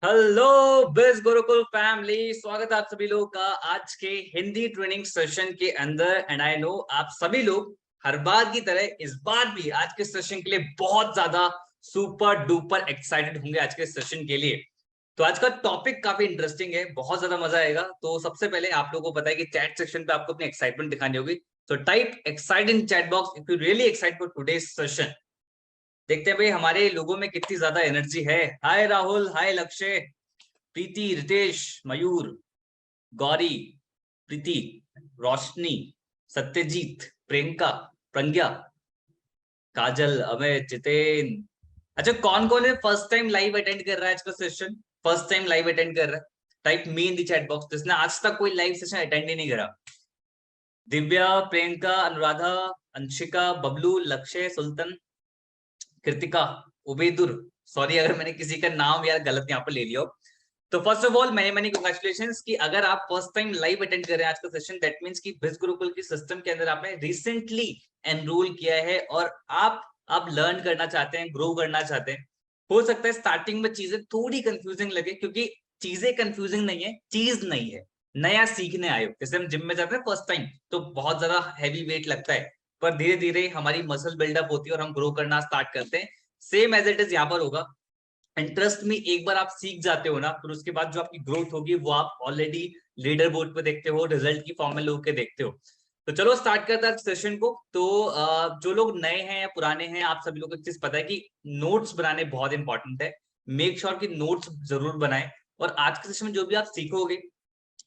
Hello बिज Gurukul family, स्वागत है आप सभी लोगों का आज के हिंदी ट्रेनिंग सेशन के अंदर। एंड आई नो आप सभी लोग हर बार की तरह इस बार भी आज के सेशन के लिए बहुत ज्यादा सुपर डुपर एक्साइटेड होंगे आज के सेशन के लिए। तो आज का टॉपिक काफी इंटरेस्टिंग है, बहुत ज्यादा मजा आएगा। तो सबसे पहले आप लोगों को पता है कि चैट सेक्शन पे आपको अपनी एक्साइटमेंट दिखानी होगी। तो type excite in chat box if you really excite for today's session. देखते हैं भाई हमारे लोगों में कितनी ज्यादा एनर्जी है। हाय राहुल, हाय लक्ष्य, प्रीति, रितेश, मयूर, गौरी, प्रीति, रोशनी, सत्यजीत, प्रियंका, प्रज्ञा, काजल, अमय, जितेन। अच्छा, कौन कौन है फर्स्ट टाइम लाइव अटेंड कर रहा है आज का session? First time live attend कर रहा है, type me in the chat box जिसने आज तक कोई लाइव सेशन अटेंड ही नहीं करा। दिव्या, प्रियंका, अनुराधा, अंशिका, बबलू, लक्ष्य, सुल्तान, कृतिका, उबेदुर। सॉरी अगर मैंने किसी का नाम यार गलत यहाँ पर ले लिया हो। तो first of all many many congratulations कि अगर आप फर्स्ट टाइम लाइव अटेंड कर रहे हैं आज का सेशन, दैट मींस कि बिज गुरुकुल की सिस्टम के अंदर आपने रिसेंटली एनरोल किया है और आप लर्न करना चाहते हैं, ग्रो करना चाहते हैं। हो सकता है स्टार्टिंग में चीजें थोड़ी कंफ्यूजिंग लगे, क्योंकि चीजें कंफ्यूजिंग नहीं है, चीज नहीं है, नया सीखने आए हो। जैसे हम जिम में जाते हैं फर्स्ट टाइम तो बहुत ज्यादा हैवी वेट लगता है, पर धीरे धीरे हमारी मसल बिल्डअप होती है और हम ग्रो करना स्टार्ट करते हैं। सेम एज इट इज यहाँ पर होगा। इंटरेस्ट में एक बार आप सीख जाते हो ना, फिर उसके बाद जो आपकी ग्रोथ होगी वो आप ऑलरेडी लीडर बोर्ड पे देखते हो, रिजल्ट की फॉर्म में लोग के देखते हो। तो चलो स्टार्ट करते हैं सेशन को। तो जो लोग नए हैं या पुराने हैं, आप सभी लोग को एक चीज पता है कि नोट्स बनाने बहुत इंपॉर्टेंट है। मेक श्योर कि नोट्स जरूर बनाएं। और आज के सेशन में जो भी आप सीखोगे,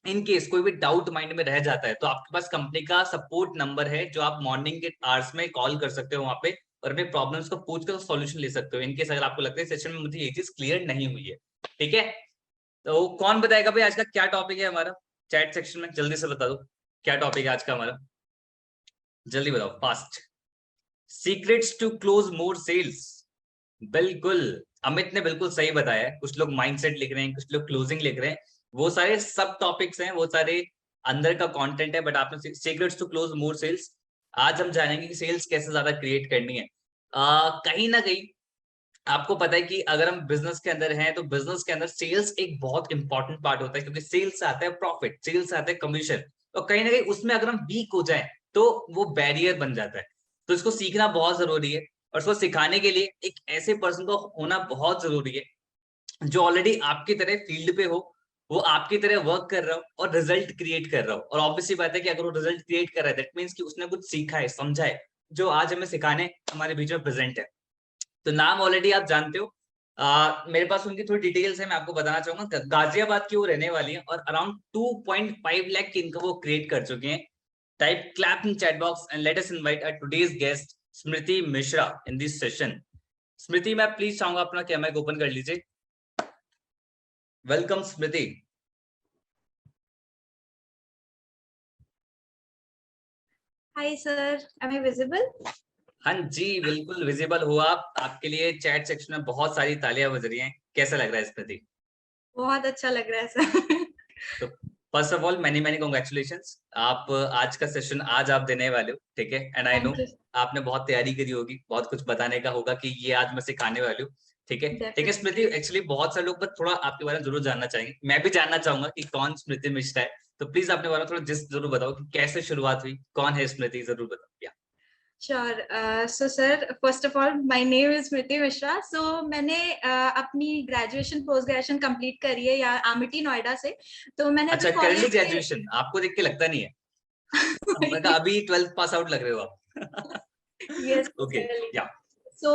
इन केस कोई भी डाउट माइंड में रह जाता है तो आपके पास कंपनी का सपोर्ट नंबर है जो आप मॉर्निंग के आवर्स में कॉल कर सकते हो वहां पे, और अपने प्रॉब्लम्स को पूछ कर सॉल्यूशन ले सकते हो। इनकेस अगर आपको लगता है सेशन में मुझे ये चीज क्लियर नहीं हुई है, ठीक है। तो कौन बताएगा भाई आज का क्या टॉपिक है हमारा? चैट सेक्शन में जल्दी से बता दो क्या टॉपिक है आज का हमारा, जल्दी बताओ fast. Secrets to close more sales. बिल्कुल, अमित ने बिल्कुल सही बताया है। कुछ लोग माइंडसेट लिख रहे हैं, कुछ लोग क्लोजिंग लिख रहे हैं। वो सारे सब टॉपिक्स हैं, वो सारे अंदर का कंटेंट है। बट आपने secrets to close more sales, आज हम जानेंगे कि सेल्स कैसे ज्यादा क्रिएट करनी है। कहीं ना कहीं आपको पता है कि अगर हम बिजनेस के अंदर हैं तो बिजनेस के अंदर सेल्स एक बहुत इंपॉर्टेंट पार्ट होता है, क्योंकि सेल्स से आता है प्रॉफिट, सेल्स से आता है कमीशन। तो कहीं ना कहीं उसमें अगर हम वीक हो जाए तो वो बैरियर बन जाता है। तो इसको सीखना बहुत जरूरी है, और उसको सिखाने के लिए एक ऐसे पर्सन को होना बहुत जरूरी है जो ऑलरेडी आपकी तरह फील्ड पे हो, वो आपकी तरह वर्क कर रहा हो और रिजल्ट क्रिएट कर रहा हो। और ऑब्वियसली बात है कि अगर वो रिजल्ट क्रिएट कर रहा है दैट मीन्स कि उसने कुछ सीखा है, समझा है, जो आज हमें सिखाने हमारे बीच में प्रेजेंट है। तो नाम ऑलरेडी आप जानते हो। मेरे पास उनकी थोड़ी डिटेल्स है, मैं आपको बताना चाहूंगा। गाजियाबाद की वो रहने वाली है और अराउंड 2.5 लाख की इनकम वो क्रिएट कर चुके हैं। Type clap in chat box and let us invite a today's guest Smriti Mishra in this session. Smriti, मैं प्लीज चाहूंगा अपना कैमरा ओपन कर लीजिए। Welcome Smriti. Hi sir, am I visible? हाँ जी, बिल्कुल विजिबल हो आप। आपके लिए चैट सेक्शन में बहुत सारी तालियां बज रही हैं। कैसा लग रहा है स्मृति? बहुत अच्छा लग रहा है सर। तो first of all many many congratulations. आप आज का सेशन आज आप देने वाले हो, ठीक है। And I know Thank you. आपने बहुत तैयारी करी होगी, बहुत कुछ बताने का होगा कि ये आज मैं सिखाने वाली हूँ, ठीक है। ठीक है स्मृति, Definitely. एक्चुअली बहुत सारे लोग बस थोड़ा आपके बारे में जरूर जानना चाहेंगे। मैं भी जानना चाहूंगा कि कौन स्मृति मिश्रा है। तो प्लीज अपने बारे में थोड़ा जिस जरूर बताओ कि कैसे शुरुआत हुई, कौन है स्मृति, जरूर बताओ। Sure. So sir, first of all, my name is Smriti Mishra. So मैंने अपनी ग्रेजुएशन पोस्ट ग्रेजुएशन कंप्लीट करी है यहाँ आमिटी नोएडा से। तो मैंने अच्छा, अभी कर ली कॉलेज के ग्रेजुएशन? आपको देख के लगता नहीं है। मैं कहा अभी 12th पास आउट लग रहे हो आप। Yes okay, sir. या सो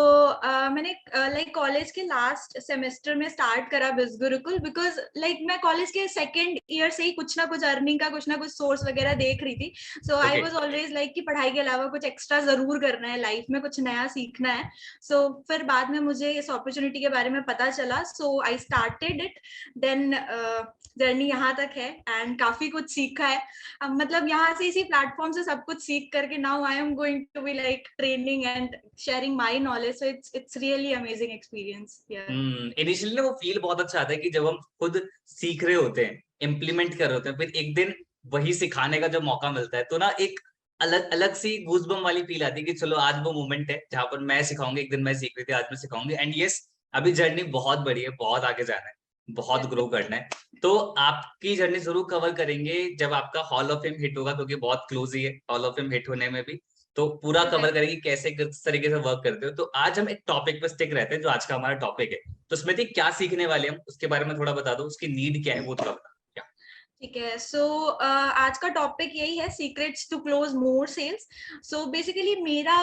मैंने लाइक कॉलेज के लास्ट सेमेस्टर में स्टार्ट करा बिज गुरुकुल, बिकॉज लाइक मैं कॉलेज के सेकेंड ईयर से ही कुछ ना कुछ अर्निंग का कुछ ना कुछ सोर्स वगैरह देख रही थी। सो आई ओके। वाज ऑलवेज लाइक कि पढ़ाई के अलावा कुछ एक्स्ट्रा जरूर करना है लाइफ में, कुछ नया सीखना है। सो फिर बाद में मुझे इस अपॉर्चुनिटी के बारे में पता चला, so I started it. Then journey यहाँ तक है एंड काफी कुछ सीखा है। मतलब यहाँ से इसी प्लेटफॉर्म से सब कुछ सीख करके now I am going to be like training and sharing my knowledge, so it's really amazing experience here. Initially ना वो फील बहुत अच्छा आता है कि जब हम खुद सीख रहे होते हैं, इम्प्लीमेंट कर रहे होते हैं, फिर एक दिन वही सिखाने का जब मौका मिलता है तो ना एक अलग अलग सी गूजबम वाली फील आती है कि चलो आज वो मोमेंट है जहां पर मैं सिखाऊंगी। एक दिन मैं सीख रही थी, आज मैं सिखाऊंगी। एंड यस, अभी जर्नी बहुत बड़ी है, बहुत आगे जाना है। बहुत ग्रो करना है। तो आपकी जर्नी जरूर कवर करेंगे जब आपका हॉल ऑफ फेम हिट होगा, क्योंकि बहुत क्लोज ही है हॉल ऑफ फेम हिट होने में भी। तो पूरा कवर करेंगे कैसे किस तरीके से वर्क करते हो। तो आज हम एक टॉपिक पे स्टिक रहते हैं जो आज का हमारा टॉपिक है। तो स्मृति, क्या सीखने वाले हम उसके बारे में थोड़ा बता दो, उसकी नीड क्या है वो थोड़ा बता। ठीक है। सो आज का टॉपिक यही है, secrets to close more sales. So basically मेरा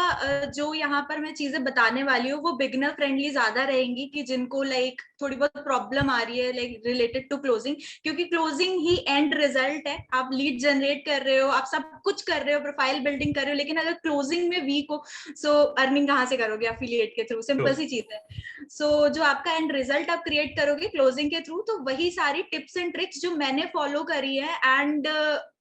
जो यहाँ पर मैं चीजें बताने वाली हूँ वो बिगनर फ्रेंडली ज्यादा रहेंगी, कि जिनको लाइक थोड़ी बहुत प्रॉब्लम आ रही है लाइक रिलेटेड टू क्लोजिंग, क्योंकि क्लोजिंग ही एंड रिजल्ट है। आप लीड जनरेट कर रहे हो, आप सब कुछ कर रहे हो, प्रोफाइल बिल्डिंग कर रहे हो, लेकिन अगर क्लोजिंग में वीक हो सो अर्निंग कहाँ से करोगे? अफिलिएट के थ्रू, सिंपल सी चीज है। सो जो आपका एंड रिजल्ट आप क्रिएट करोगे क्लोजिंग के थ्रू, तो वही सारी टिप्स एंड ट्रिक्स जो मैंने फॉलो करी है एंड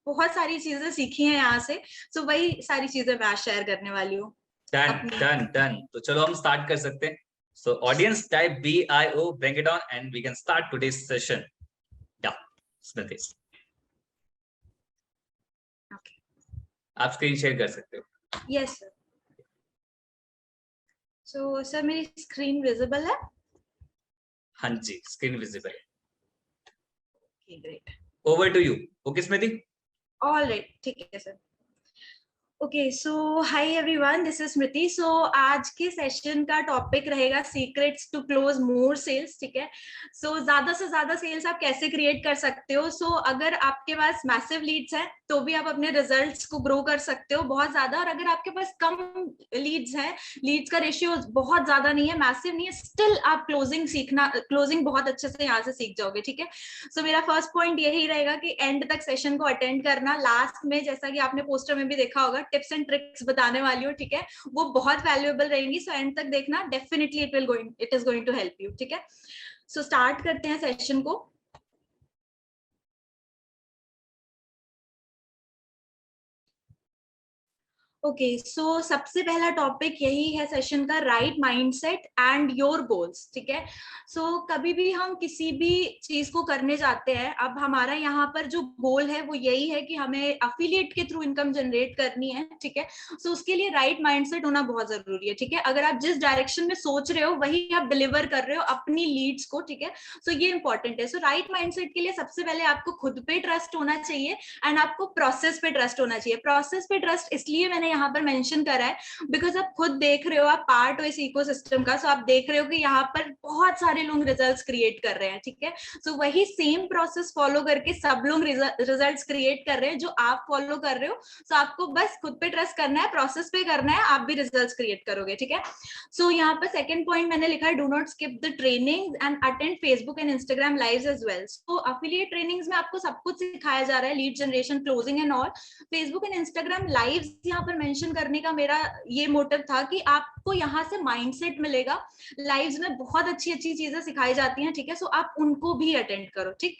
बहुत सारी चीजें सीखी हैं यहाँ से। सो वही सारी चीजें मैं आज शेयर करने वाली हूँ। Done done done. तो चलो हम स्टार्ट कर सकते हैं। So audience type BIO, bring it on and we can start today's session. Yeah, Smriti आप स्क्रीन शेयर कर सकते हो। Yes sir. सो सर मेरी स्क्रीन विजिबल है? हाँ जी, स्क्रीन विजिबल है। Okay great. Over to you. Okay Smriti. All right, ठीक है sir. Okay so hi everyone, this is Smriti. So आज के सेशन का टॉपिक रहेगा secrets to close more sales. ठीक है। सो ज्यादा से ज्यादा सेल्स आप कैसे क्रिएट कर सकते हो। सो अगर आपके पास मैसिव लीड्स हैं तो भी आप अपने रिजल्ट्स को ग्रो कर सकते हो बहुत ज्यादा, और अगर आपके पास कम लीड्स हैं, लीड्स का रेशियो बहुत ज्यादा नहीं है, मैसिव नहीं है, स्टिल आप क्लोजिंग बहुत अच्छे से यहाँ से सीख जाओगे। ठीक है। सो मेरा फर्स्ट पॉइंट यही रहेगा कि एंड तक सेशन को अटेंड करना। लास्ट में जैसा कि आपने पोस्टर में भी देखा होगा, टिप्स एंड ट्रिक्स बताने वाली हूँ। ठीक है। वो बहुत वैल्यूएबल रहेंगी। सो एंड तक देखना, definitely it is going to help you. ठीक है। सो स्टार्ट करते हैं सेशन को। ओके सो सबसे पहला टॉपिक यही है सेशन का, right mindset and your goals. ठीक है। सो कभी भी हम किसी भी चीज को करने जाते हैं, अब हमारा यहाँ पर जो गोल है वो यही है कि हमें अफिलिएट के थ्रू इनकम जनरेट करनी है। ठीक है। सो उसके लिए राइट माइंडसेट होना बहुत जरूरी है। ठीक है। अगर आप जिस डायरेक्शन में सोच रहे हो वही आप डिलीवर कर रहे हो अपनी लीड्स को। ठीक है। सो ये इंपॉर्टेंट है। सो राइट माइंडसेट के लिए सबसे पहले आपको खुद पे ट्रस्ट होना चाहिए एंड आपको प्रोसेस पे ट्रस्ट होना चाहिए। प्रोसेस पे ट्रस्ट इसलिए मैंने यहाँ पर मेंशन करा है बिकॉज आप खुद देख रहे हो, आप पार्ट हो इस इकोसिस्टम का। सो आप देख रहे हो कि यहाँ पर बहुत सारे लोग रिजल्ट्स क्रिएट कर रहे हैं। ठीक है। सो वही सेम प्रोसेस फॉलो करके सब लोग रिजल्ट्स क्रिएट कर रहे हैं जो आप फॉलो कर रहे हो। सो आपको बस खुद पे ट्रस्ट करना है, प्रोसेस पे करना है, आप भी रिजल्ट्स क्रिएट करोगे। ठीक है। सो यहाँ पर सेकंड पॉइंट मैंने लिखा है, do not skip the training and attend Facebook and Instagram lives as well. So affiliate trainings में आपको सब कुछ सिखाया जा रहा है, lead generation, closing and all. Facebook and Instagram lives यहाँ पर मेंशन करने का मेरा ये मोटिव था कि आपको यहाँ से माइंडसेट मिलेगा। लाइव्स में बहुत अच्छी अच्छी चीजें सिखाई जाती हैं। ठीक है। सो आप उनको भी अटेंड करो। ठीक।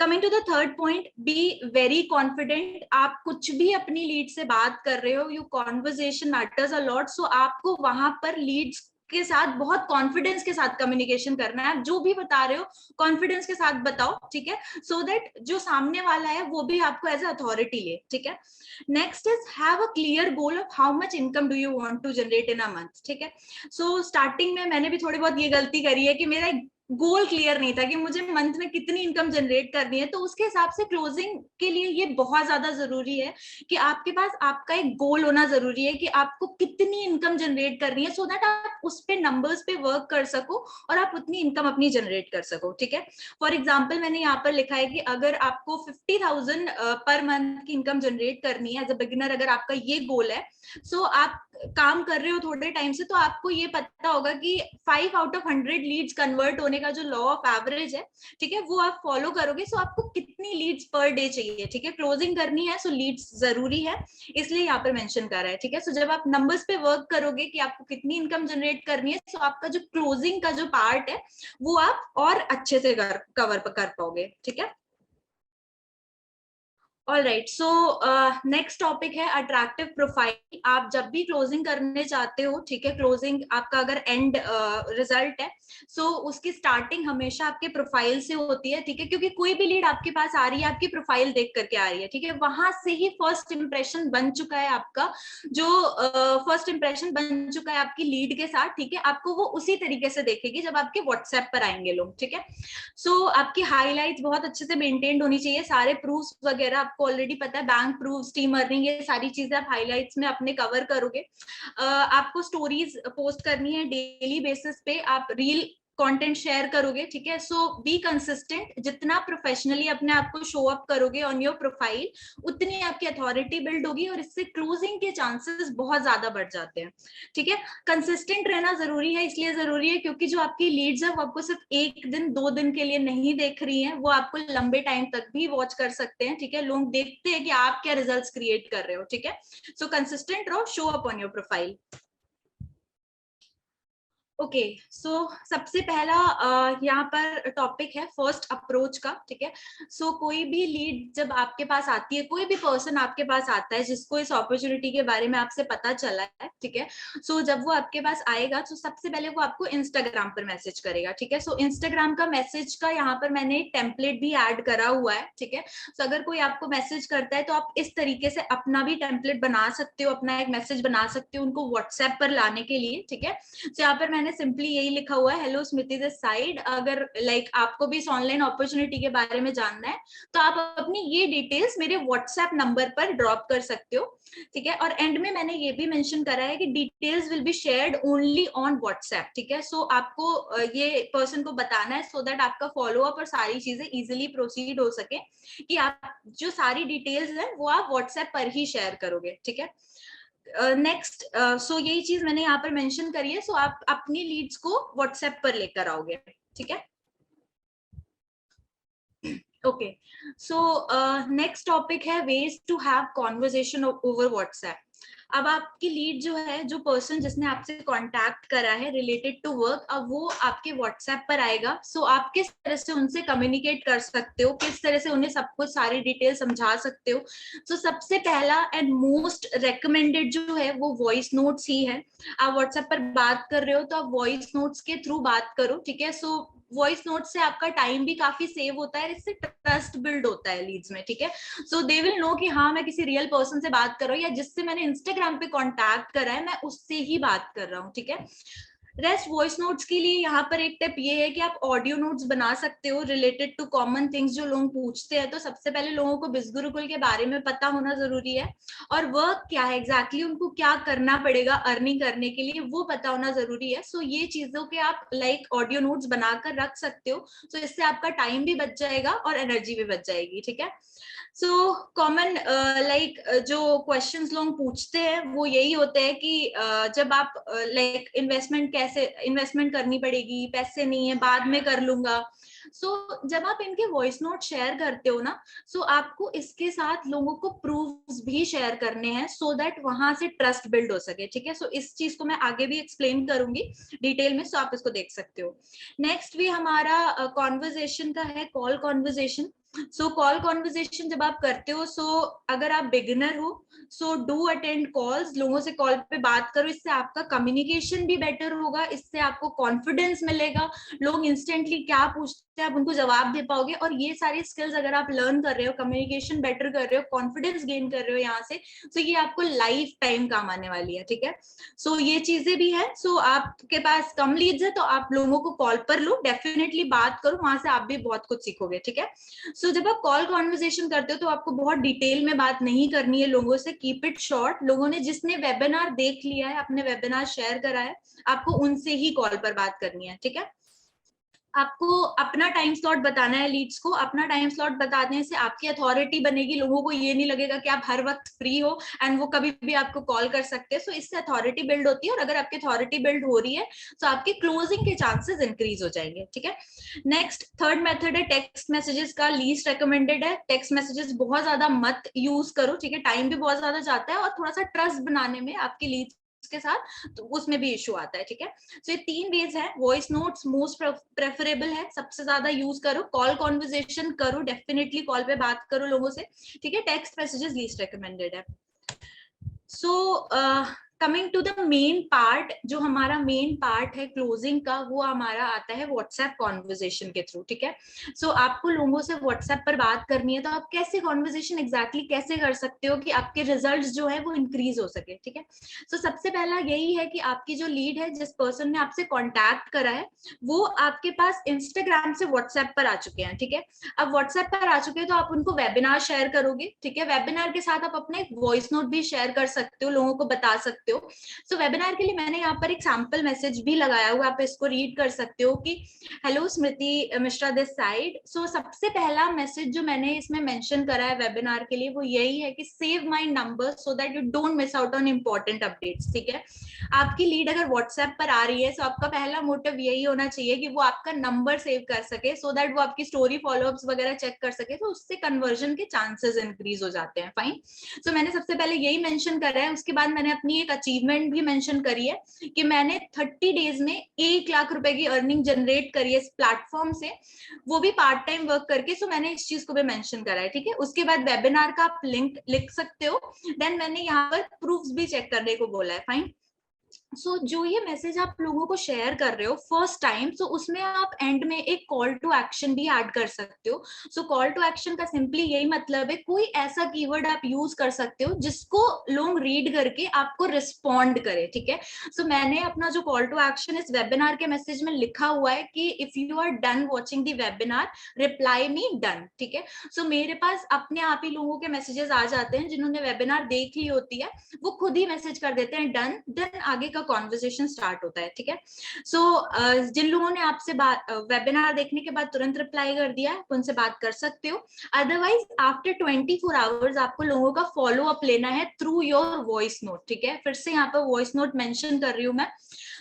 Coming to the third point, be very confident. आप कुछ भी अपनी लीड से बात कर रहे हो, you conversation matters a lot. So आपको वहां पर लीड्स के साथ बहुत कॉन्फिडेंस के साथ कम्युनिकेशन करना है। आप जो भी बता रहे हो कॉन्फिडेंस के साथ बताओ। ठीक है। सो दैट जो सामने वाला है वो भी आपको एज अथॉरिटी ले। ठीक है। Next is have a clear goal of how much income do you want to generate in a month. ठीक है। सो स्टार्टिंग में मैंने भी थोड़ी बहुत ये गलती करी है कि मेरा गोल क्लियर नहीं था कि मुझे मंथ में कितनी इनकम जनरेट करनी है। तो उसके हिसाब से क्लोजिंग के लिए ये बहुत ज्यादा जरूरी है कि आपके पास आपका एक गोल होना जरूरी है कि आपको कितनी इनकम जनरेट करनी है, सो दैट आप उस पे नंबर्स पे वर्क कर सको और आप उतनी इनकम अपनी जनरेट कर सको। ठीक है। फॉर एग्जाम्पल मैंने यहाँ पर लिखा है कि अगर आपको 50,000 पर मंथ की इनकम जनरेट करनी है एज अ बिगिनर, अगर आपका ये गोल है, सो आप काम कर रहे हो थोड़े टाइम से, तो आपको ये पता होगा कि 5 आउट ऑफ 100 लीड्स कन्वर्ट होने का जो लॉ ऑफ एवरेज है, ठीक है, वो आप फॉलो करोगे। सो आपको कितनी लीड्स पर डे चाहिए, ठीक है, क्लोजिंग करनी है, सो लीड्स जरूरी है, इसलिए यहाँ पर मेंशन कर रहा है। ठीक है। सो जब आप नंबर्स पे वर्क करोगे कि आपको कितनी इनकम जनरेट करनी है, सो आपका जो क्लोजिंग का जो पार्ट है वो आप और अच्छे से कवर कर पाओगे। ठीक है। ऑलराइट, सो नेक्स्ट टॉपिक है अट्रैक्टिव प्रोफाइल। आप जब भी क्लोजिंग करने चाहते हो, ठीक है, क्लोजिंग आपका अगर एंड रिजल्ट है, सो उसकी स्टार्टिंग हमेशा आपके प्रोफाइल से होती है, ठीक है, क्योंकि कोई भी लीड आपके पास आ रही है आपकी प्रोफाइल देख करके आ रही है, ठीक है, वहां से ही फर्स्ट इंप्रेशन बन चुका है आपका, जो फर्स्ट इंप्रेशन बन चुका है आपकी लीड के साथ, ठीक है, आपको वो उसी तरीके से देखेगी जब आपके व्हाट्सएप पर आएंगे लोग, ठीक है। सो आपकी हाईलाइट्स बहुत अच्छे से मेंटेन्ड होनी चाहिए, सारे प्रूफ्स वगैरह आपको ऑलरेडी पता है, बैंक प्रूफ, टीम अर्निंग, ये सारी चीजें आप हाईलाइट्स में अपने कवर करोगे। आपको स्टोरीज पोस्ट करनी है डेली बेसिस पे, आप रील कंटेंट शेयर करोगे, ठीक है। सो बी कंसिस्टेंट, जितना प्रोफेशनली अपने आप को शो अप करोगे ऑन योर प्रोफाइल, उतनी आपकी अथॉरिटी बिल्ड होगी और इससे क्लोजिंग के चांसेस बहुत ज्यादा बढ़ जाते हैं, ठीक है। कंसिस्टेंट रहना जरूरी है, इसलिए जरूरी है क्योंकि जो आपकी लीड्स है वो आपको सिर्फ 1 दिन 2 दिन के लिए नहीं देख रही हैं, वो आपको लंबे टाइम तक भी वॉच कर सकते हैं, ठीक है। लोग देखते हैं कि आप क्या रिजल्ट्स क्रिएट कर रहे हो, ठीक है। सो कंसिस्टेंट रहो, show up on your profile. Okay, so सबसे पहला यहाँ पर टॉपिक है फर्स्ट अप्रोच का, ठीक है। सो कोई भी लीड जब आपके पास आती है, कोई भी पर्सन आपके पास आता है जिसको इस अपॉर्चुनिटी के बारे में आपसे पता चला है, ठीक है। सो जब वो आपके पास आएगा तो सबसे पहले वो आपको इंस्टाग्राम पर मैसेज करेगा, ठीक है। सो इंस्टाग्राम का मैसेज का यहाँ पर मैंने एक टेम्पलेट भी ऐड करा हुआ है, ठीक है। सो अगर कोई आपको मैसेज करता है तो आप इस तरीके से अपना भी टेम्पलेट बना सकते हो, अपना एक मैसेज बना सकते हो उनको व्हाट्सएप पर लाने के लिए, ठीक है। तो यहाँ पर मैंने सिंपली यही लिखा हुआ है, हेलो स्मृति दिस साइड। अगर आपको भी इस ऑनलाइन अपॉर्चुनिटी के बारे में जानना है तो आप अपनी ये डिटेल्स मेरे व्हाट्सएप नंबर पर ड्रॉप कर सकते हो, ठीक है। और एंड में मैंने ये भी मेंशन करा है कि details will be shared only on WhatsApp, ठीक है। सो आपको ये पर्सन को बताना है सो दैट आपका फॉलोअप और सारी चीजें इजिली प्रोसीड हो सके, कि आप जो सारी डिटेल्स है वो आप व्हाट्सएप पर ही शेयर करोगे, ठीक है। नेक्स्ट, सो यही चीज मैंने यहाँ पर मेंशन करी है। सो आप अपनी लीड्स को व्हाट्सएप पर लेकर आओगे, ठीक है। ओके, सो नेक्स्ट टॉपिक है ways to have conversation over WhatsApp. अब आपकी लीड जो है, जो पर्सन जिसने आपसे कांटेक्ट करा है रिलेटेड टू वर्क, अब वो आपके व्हाट्सएप पर आएगा। सो आप किस तरह से उनसे कम्युनिकेट कर सकते हो, किस तरह से उन्हें सब कुछ सारी डिटेल समझा सकते हो। सो सबसे पहला एंड मोस्ट रेकमेंडेड जो है वो वॉइस नोट्स ही है। आप व्हाट्सएप पर बात कर रहे हो तो आप वॉइस नोट्स के थ्रू बात करो, ठीक है। सो वॉइस नोट से आपका टाइम भी काफी सेव होता है, इससे ट्रस्ट बिल्ड होता है लीड्स में, ठीक है। सो दे विल नो कि हाँ मैं किसी रियल पर्सन से बात कर रहा हूँ, या जिससे मैंने इंस्टाग्राम पे कांटेक्ट करा है मैं उससे ही बात कर रहा हूँ, ठीक है। रेस्ट वॉइस नोट्स के लिए यहाँ पर एक टिप ये है कि आप ऑडियो नोट्स बना सकते हो रिलेटेड टू कॉमन थिंग्स जो लोग पूछते हैं। तो सबसे पहले लोगों को बिजगुरुकुल के बारे में पता होना जरूरी है, और वर्क क्या है एग्जैक्टली, उनको क्या करना पड़ेगा अर्निंग करने के लिए वो पता होना जरूरी है। सो ये चीजों के आप ऑडियो नोट्स बनाकर रख सकते हो, तो इससे आपका टाइम भी बच जाएगा और एनर्जी भी बच जाएगी, ठीक है। सो कॉमन जो क्वेश्चंस लोग पूछते हैं वो यही होते हैं कि जब आप इन्वेस्टमेंट करनी पड़ेगी, पैसे नहीं है बाद में कर लूंगा। सो जब आप इनके वॉइस नोट शेयर करते हो ना, सो आपको इसके साथ लोगों को प्रूफ्स भी शेयर करने हैं सो दैट वहां से ट्रस्ट बिल्ड हो सके, ठीक है। सो इस चीज को मैं आगे भी एक्सप्लेन करूंगी डिटेल में, सो आप इसको देख सकते हो। नेक्स्ट भी हमारा कॉन्वर्जेशन का है, कॉल कॉन्वर्जेशन। सो कॉल कॉन्वर्जेशन जब आप करते हो, सो अगर आप बिगिनर हो सो डू अटेंड कॉल्स, लोगों से कॉल पे बात करो, इससे आपका कम्युनिकेशन भी बेटर होगा, इससे आपको कॉन्फिडेंस मिलेगा, लोग इंस्टेंटली क्या पूछते हैं आप उनको जवाब दे पाओगे। और ये सारी स्किल्स अगर आप लर्न कर रहे हो, कम्युनिकेशन बेटर कर रहे हो, कॉन्फिडेंस गेन कर रहे हो यहाँ से, तो ये आपको लाइफ टाइम काम आने वाली है, ठीक है। सो ये चीजें भी है। सो आपके पास कम लीड्स है तो आप लोगों को कॉल पर लो, डेफिनेटली बात करो, वहां से आप भी बहुत कुछ सीखोगे, ठीक है। सो जब आप कॉल कॉन्वर्जेशन करते हो तो आपको बहुत डिटेल में बात नहीं करनी है लोगों से, कीप इट शॉर्ट। लोगों ने जिसने वेबिनार देख लिया है, अपने वेबिनार शेयर करा है, आपको उनसे ही कॉल पर बात करनी है, ठीक है। आपको अपना टाइम स्लॉट बताना है लीड्स को, अपना टाइम स्लॉट बताने से आपकी अथॉरिटी बनेगी, लोगों को ये नहीं लगेगा कि आप हर वक्त फ्री हो एंड वो कभी भी आपको कॉल कर सकते हैं। सो इससे अथॉरिटी बिल्ड होती है, और अगर आपकी अथॉरिटी बिल्ड हो रही है तो आपके क्लोजिंग के चांसेस इंक्रीज हो जाएंगे, ठीक है। नेक्स्ट थर्ड मेथड है टेक्स्ट मैसेजेस का, लीस्ट रिकमेंडेड है। टेक्स्ट मैसेजेस बहुत ज्यादा मत यूज करो, ठीक है, टाइम भी बहुत ज्यादा जाता है और थोड़ा सा ट्रस्ट बनाने में आपकी लीड्स के साथ, तो उसमें भी इशू आता है, ठीक है। सो ये 3 वेज है। वॉइस नोट्स मोस्ट प्रेफरेबल है, सबसे ज्यादा यूज करो। कॉल कॉन्वर्जेशन करो, डेफिनेटली कॉल पे बात करो लोगों से, ठीक है। टेक्स्ट मैसेजेस लीस्ट रिकमेंडेड है। So coming to the main part, जो हमारा मेन पार्ट है क्लोजिंग का, वो हमारा आता है व्हाट्सएप कॉन्वर्जेशन के थ्रू, ठीक है। सो आपको लोगों से व्हाट्सएप पर बात करनी है, तो आप कैसे कॉन्वर्जेशन एग्जैक्टली कैसे कर सकते हो कि आपके रिजल्ट्स जो है वो इंक्रीज हो सके, ठीक है। सो सबसे पहला यही है कि आपकी जो लीड है, जिस पर्सन ने आपसे कॉन्टैक्ट करा है, वो आपके पास इंस्टाग्राम से व्हाट्सएप पर आ चुके हैं, ठीक है। अब व्हाट्सएप पर आ चुके हैं तो आप उनको वेबिनार शेयर करोगे, ठीक है। वेबिनार के साथ आप अपने वॉइस नोट भी शेयर कर सकते हो, लोगों को बता सकते हो। सो वेबिनार के लिए मैंने यहाँ पर एक सैंपल मैसेज भी लगाया हुआ, आप इसको रीड कर सकते हो कि hello Smriti Mishra this side. So सबसे पहला मैसेज जो मैंने इसमें मेंशन करा है वेबिनार के लिए, वो यही है कि save my number so that you don't miss out on important updates, ठीक है। आपकी लीड अगर व्हाट्सएप पर आ रही है, तो आपका पहला मोटिव यही होना चाहिए कि वो आपका नंबर सेव कर सके, सो दैट वो आपकी स्टोरी फॉलोअप्स वगैरह चेक कर सके, तो उससे कन्वर्जन के चांसेस इंक्रीज हो जाते हैं। फाइन। सो मैंने सबसे पहले यही मेंशन करा है। उसके बाद मैंने अपनी एक अचीवमेंट भी मेंशन करी है कि मैंने 30 डेज में 1 लाख रुपए की अर्निंग जनरेट करी है इस प्लेटफॉर्म से, वो भी पार्ट टाइम वर्क करके। सो मैंने इस चीज को भी मेंशन करा है, ठीक है। उसके बाद वेबिनार का आप लिंक लिख सकते हो। देन मैंने यहाँ पर प्रूफ्स भी चेक करने को बोला है। फाइन। सो जो ये मैसेज आप लोगों को शेयर कर रहे हो फर्स्ट टाइम, सो उसमें आप एंड में एक कॉल टू एक्शन भी ऐड कर सकते हो। सो कॉल टू एक्शन का सिंपली यही मतलब है, कोई ऐसा कीवर्ड आप यूज कर सकते हो जिसको लोग रीड करके आपको रिस्पॉन्ड करे, ठीक है। सो मैंने अपना जो कॉल टू एक्शन इस वेबिनार के मैसेज में लिखा हुआ है कि if you are done watching the webinar reply me done, ठीक है। सो मेरे पास अपने आप ही लोगों के मैसेजेस आ जाते हैं जिन्होंने वेबिनार देख ली होती है, वो खुद ही मैसेज कर देते हैं डन, देन आगे का कॉन्वर्जेशन स्टार्ट होता है, ठीक है। सो जिन लोगों ने आपसे वेबिनार देखने के बाद तुरंत रिप्लाई कर दिया है, उनसे बात कर सकते हो। अदरवाइज आफ्टर 24 आवर्स आपको लोगों का फॉलो अप लेना है थ्रू योर वॉइस नोट, ठीक है। फिर से यहाँ पर वॉइस नोट मेंशन कर रही हूँ मैं।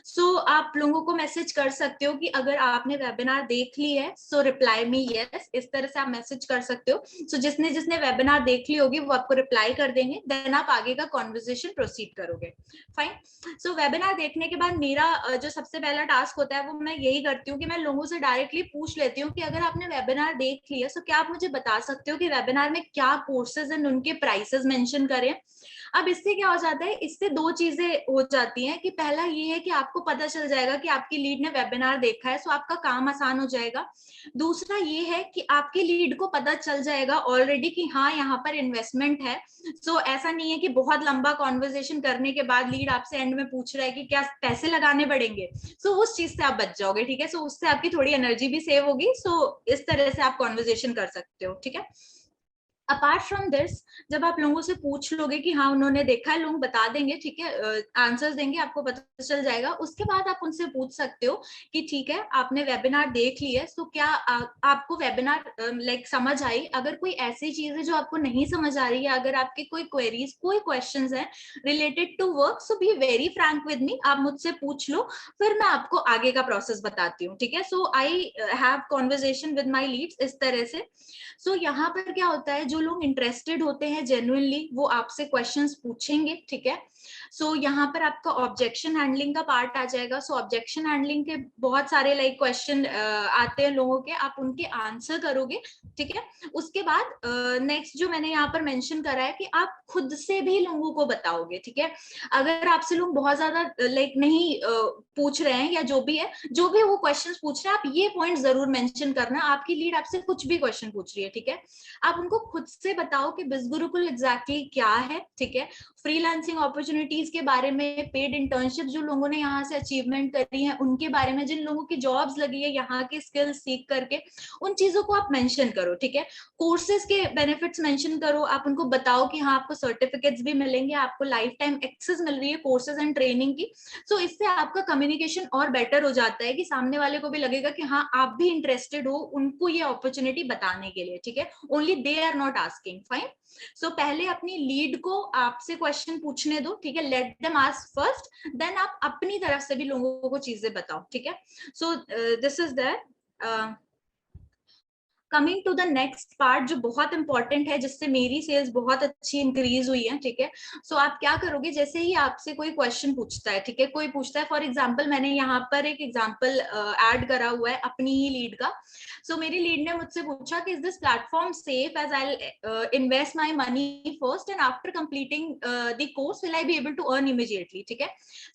सो आप लोगों को मैसेज कर सकते हो कि अगर आपने वेबिनार देख ली है सो रिप्लाई मी यस, इस तरह से आप मैसेज कर सकते हो। सो जिसने जिसने वेबिनार देख ली होगी वो आपको रिप्लाई कर देंगे, देन आप आगे का कॉन्वर्जेशन प्रोसीड करोगे। फाइन। सो वेबिनार देखने के बाद मेरा जो सबसे पहला टास्क होता है वो मैं यही करती हूँ कि मैं लोगों से डायरेक्टली पूछ लेती हूँ कि अगर आपने वेबिनार देख लिया तो क्या आप मुझे बता सकते हो कि वेबिनार में क्या कोर्सेज एंड उनके प्राइसेस मेंशन करें। अब इससे क्या हो जाता है, इससे 2 चीजें हो जाती हैं कि पहला ये है कि आपको पता चल जाएगा कि आपकी लीड ने वेबिनार देखा है, सो आपका काम आसान हो जाएगा। दूसरा ये है कि आपकी लीड को पता चल जाएगा ऑलरेडी कि हाँ यहाँ पर इन्वेस्टमेंट है। सो ऐसा नहीं है कि बहुत लंबा कॉन्वर्जेशन करने के बाद लीड आपसे एंड में पूछ रहा है कि क्या पैसे लगाने पड़ेंगे, सो उस चीज से आप बच जाओगे, ठीक है। सो उससे आपकी थोड़ी एनर्जी भी सेव होगी। सो इस तरह से आप कॉन्वर्जेशन कर सकते हो, ठीक है। अपार्ट फ्रॉम दिस, जब आप लोगों से पूछ लोगे कि हाँ उन्होंने देखा है, लोग बता देंगे, ठीक है, आंसर्स देंगे, आपको पता चल जाएगा। उसके बाद आप उनसे पूछ सकते हो कि ठीक है आपने वेबिनार देख ली है, तो क्या आपको वेबिनार लाइक समझ आई। अगर कोई ऐसी चीज है जो आपको नहीं समझ आ रही है, अगर आपके कोई क्वेरीज कोई क्वेश्चंस हैं related to work, so be very frank with me, आप मुझसे पूछ लो, फिर मैं आपको आगे का प्रोसेस बताती हूँ, ठीक है। So I have conversation with my leads इस तरह से। सो यहाँ पर क्या होता है, जो लोग इंटरेस्टेड होते हैं जेन्युइनली वो आपसे क्वेश्चंस पूछेंगे, ठीक है। सो यहाँ पर आपका ऑब्जेक्शन हैंडलिंग का पार्ट आ जाएगा। सो ऑब्जेक्शन हैंडलिंग के बहुत सारे लाइक क्वेश्चन आते हैं लोगों के, आप उनके आंसर करोगे, ठीक है। उसके बाद नेक्स्ट जो मैंने यहाँ पर मेंशन करा है कि आप खुद से भी लोगों को बताओगे, ठीक है। अगर आपसे लोग बहुत ज्यादा लाइक नहीं पूछ रहे हैं या जो भी है, जो भी वो क्वेश्चंस पूछ रहे हैं, आप ये पॉइंट जरूर मेंशन करना। आपकी लीड आपसे कुछ भी क्वेश्चन पूछ रही है, ठीक है, आप उनको खुद से बताओ कि बिज़गुरुकुल एग्जैक्टली क्या है, ठीक है। फ्रीलांसिंग अपॉर्चुनिटीज के बारे में, पेड इंटर्नशिप जो लोगों ने यहाँ से अचीवमेंट करी है उनके बारे में, जिन लोगों की जॉब्स लगी है यहाँ के स्किल्स सीख करके, उन चीजों को आप मेंशन करो, ठीक है। कोर्सेज के बेनिफिट्स मेंशन करो, आप उनको बताओ कि हाँ आपको सर्टिफिकेट्स भी मिलेंगे, आपको लाइफ टाइम एक्सेस मिल रही है कोर्सेज एंड ट्रेनिंग की। सो इससे आपका कम्युनिकेशन और बेटर हो जाता है कि सामने वाले को भी लगेगा कि हाँ आप भी इंटरेस्टेड हो उनको ये अपॉर्चुनिटी बताने के लिए, ठीक है। Only they are not asking. Fine. So पहले अपनी लीड को आपसे क्वेश्चन पूछने दो, ठीक है, let them ask first, then आप अपनी तरफ से भी लोगों को चीजें बताओ, ठीक है। So this is that. Coming to the next part जो बहुत इंपॉर्टेंट है, जिससे मेरी सेल्स बहुत अच्छी इंक्रीज हुई है, ठीक है। सो आप क्या करोगे, जैसे ही आपसे कोई क्वेश्चन पूछता है, ठीक है, कोई पूछता है, फॉर एग्जाम्पल मैंने यहाँ पर एक एग्जाम्पल ऐड करा हुआ है अपनी ही लीड का। सो मेरी लीड ने मुझसे पूछा कि is this platform safe as I invest my money first and after completing the course will I be able to earn immediately, ठीक है।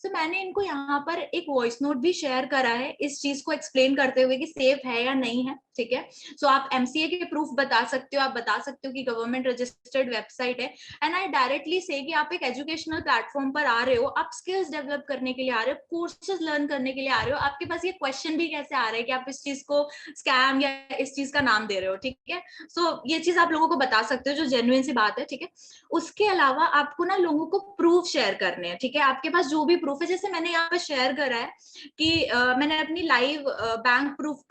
सो मैंने इनको यहाँ पर एक वॉइस नोट भी शेयर करा है इस चीज को एक्सप्लेन करते हुए कि सेफ है या नहीं है, ठीक है। सो आप एमसीए के प्रूफ बता सकते हो, आप बता सकते हो कि गवर्नमेंट रजिस्टर्ड वेबसाइट है, एंड आई डायरेक्टली से कि आप एक एजुकेशनल प्लेटफॉर्म पर आ रहे हो, आप स्किल्स डेवलप करने के लिए आ रहे हो, कोर्सेज लर्न करने के लिए आ रहे हो, आपके पास ये क्वेश्चन भी कैसे आ रहा है कि आप इस चीज को स्कैम या इस चीज का नाम दे रहे हो, ठीक है। सो ये चीज आप लोगों को बता सकते हो, जो जेन्युइन सी बात है, ठीक है। उसके अलावा आपको ना लोगों को प्रूफ शेयर करने हैं, ठीक है। आपके पास जो भी प्रूफ है, जैसे मैंने यहाँ पे शेयर करा है कि मैंने अपनी लाइव बैंक प्रूफ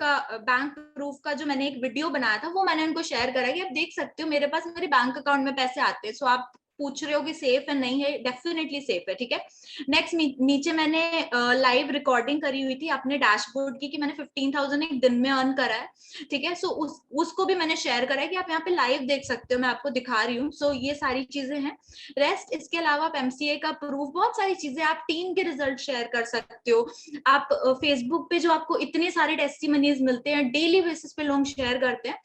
का जो मैंने एक वीडियो बनाया था, वो मैंने उनको शेयर करा है कि आप देख सकते हो मेरे पास मेरे बैंक अकाउंट में पैसे आते हैं। सो आप पूछ रहे हो कि सेफ है, नहीं है, डेफिनेटली सेफ है, ठीक है। नेक्स्ट नीचे मैंने लाइव रिकॉर्डिंग करी हुई थी अपने डैशबोर्ड की कि मैंने 15,000 एक दिन में अर्न करा है, ठीक है। सो उसको भी मैंने शेयर करा है कि आप यहाँ पे लाइव देख सकते हो, मैं आपको दिखा रही हूँ। सो ये सारी चीजें हैं। रेस्ट इसके अलावा आप एमसीए का प्रूफ, बहुत सारी चीजें, आप टीम के रिजल्ट शेयर कर सकते हो। आप फेसबुक पे जो आपको इतने सारे टेस्टिमनीज मिलते हैं, डेली बेसिस पे लोग शेयर करते हैं,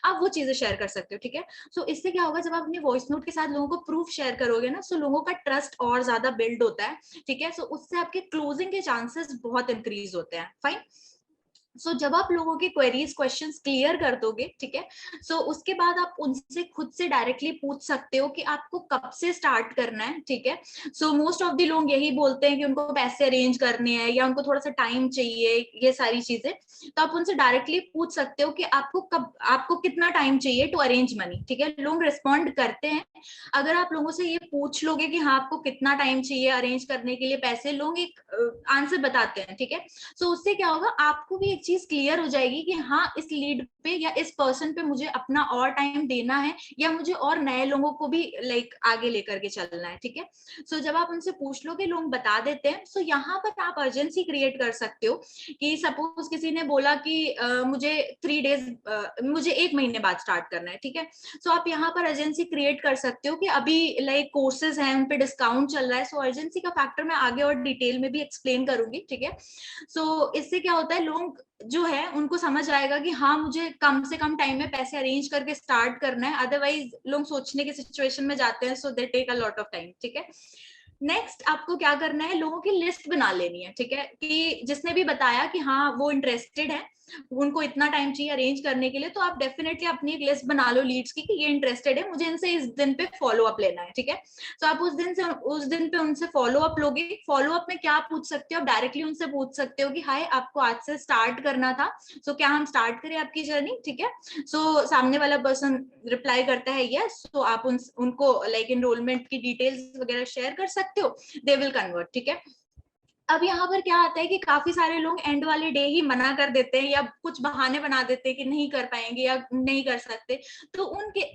आप वो चीजें शेयर कर सकते हो, ठीक है। सो इससे क्या होगा, जब आप अपनी वॉइस नोट के साथ लोगों को प्रूफ शेयर करोगे ना, सो लोगों का ट्रस्ट और ज्यादा बिल्ड होता है, ठीक है। सो उससे आपके क्लोजिंग के चांसेस बहुत इंक्रीज होते हैं, फाइन। सो जब आप लोगों के क्वेरीज क्वेश्चंस क्लियर कर दोगे, ठीक है, सो उसके बाद आप उनसे खुद से डायरेक्टली पूछ सकते हो कि आपको कब से स्टार्ट करना है, ठीक है। सो मोस्ट ऑफ द लोग यही बोलते हैं कि उनको पैसे अरेंज करने हैं या उनको थोड़ा सा टाइम चाहिए, ये सारी चीजें। तो आप उनसे डायरेक्टली पूछ सकते हो कि आपको कितना टाइम चाहिए टू अरेंज मनी, ठीक है। लोग रिस्पॉन्ड करते हैं। अगर आप लोगों से ये पूछ लोगे कि हाँ आपको कितना टाइम चाहिए अरेंज करने के लिए पैसे, लोग एक आंसर बताते हैं, ठीक है। सो उससे क्या होगा, आपको भी एक चीज क्लियर हो जाएगी कि हाँ इस लीड पे या इस पर्सन पे मुझे अपना और टाइम देना है, या मुझे और नए लोगों को भी लाइक आगे लेकर के चलना है, ठीक है। सो जब आप उनसे पूछ लोगे, लोग बता देते हैं। सो यहाँ पर आप अर्जेंसी क्रिएट कर सकते हो कि सपोज किसी ने बोला कि मुझे 3 डेज, मुझे 1 महीने बाद स्टार्ट करना है, ठीक है। सो आप यहाँ पर अर्जेंसी क्रिएट कर सकते हो कि अभी लाइक कोर्सेज हैं, उन पे डिस्काउंट चल रहा है। सो अर्जेंसी का फैक्टर मैं आगे और डिटेल में भी एक्सप्लेन करूंगी, ठीक है। सो इससे क्या होता है, लोग जो है उनको समझ आएगा कि हाँ मुझे कम से कम टाइम में पैसे अरेंज करके स्टार्ट करना है, अदरवाइज लोग सोचने की सिचुएशन में जाते हैं, so they take a lot of time, ठीक है। नेक्स्ट आपको क्या करना है, लोगों की लिस्ट बना लेनी है, ठीक है, कि जिसने भी बताया कि हाँ वो इंटरेस्टेड है, उनको इतना टाइम चाहिए अरेंज करने के लिए, तो आप डेफिनेटली अपनी एक लिस्ट बना लो लीड्स की कि ये इंटरेस्टेड है, मुझे इनसे इस दिन पे फॉलो अप लेना है, ठीक है। तो आप उस दिन पे उनसे फॉलो अप लोगे। फॉलो अप में क्या पूछ सकते हो, आप डायरेक्टली उनसे पूछ सकते हो कि हाय आपको आज से स्टार्ट करना था, सो क्या हम स्टार्ट करें आपकी जर्नी, ठीक है। सो सामने वाला पर्सन रिप्लाई करता है यस, तो आप उनको लाइक एनरोलमेंट की डिटेल्स वगैरह शेयर कर सकते हो, दे विल कन्वर्ट, ठीक है। अब यहाँ पर क्या आता है कि काफी सारे लोग एंड वाले डे ही मना कर देते हैं या कुछ बहाने बना देते हैं कि नहीं कर पाएंगे या नहीं कर सकते। तो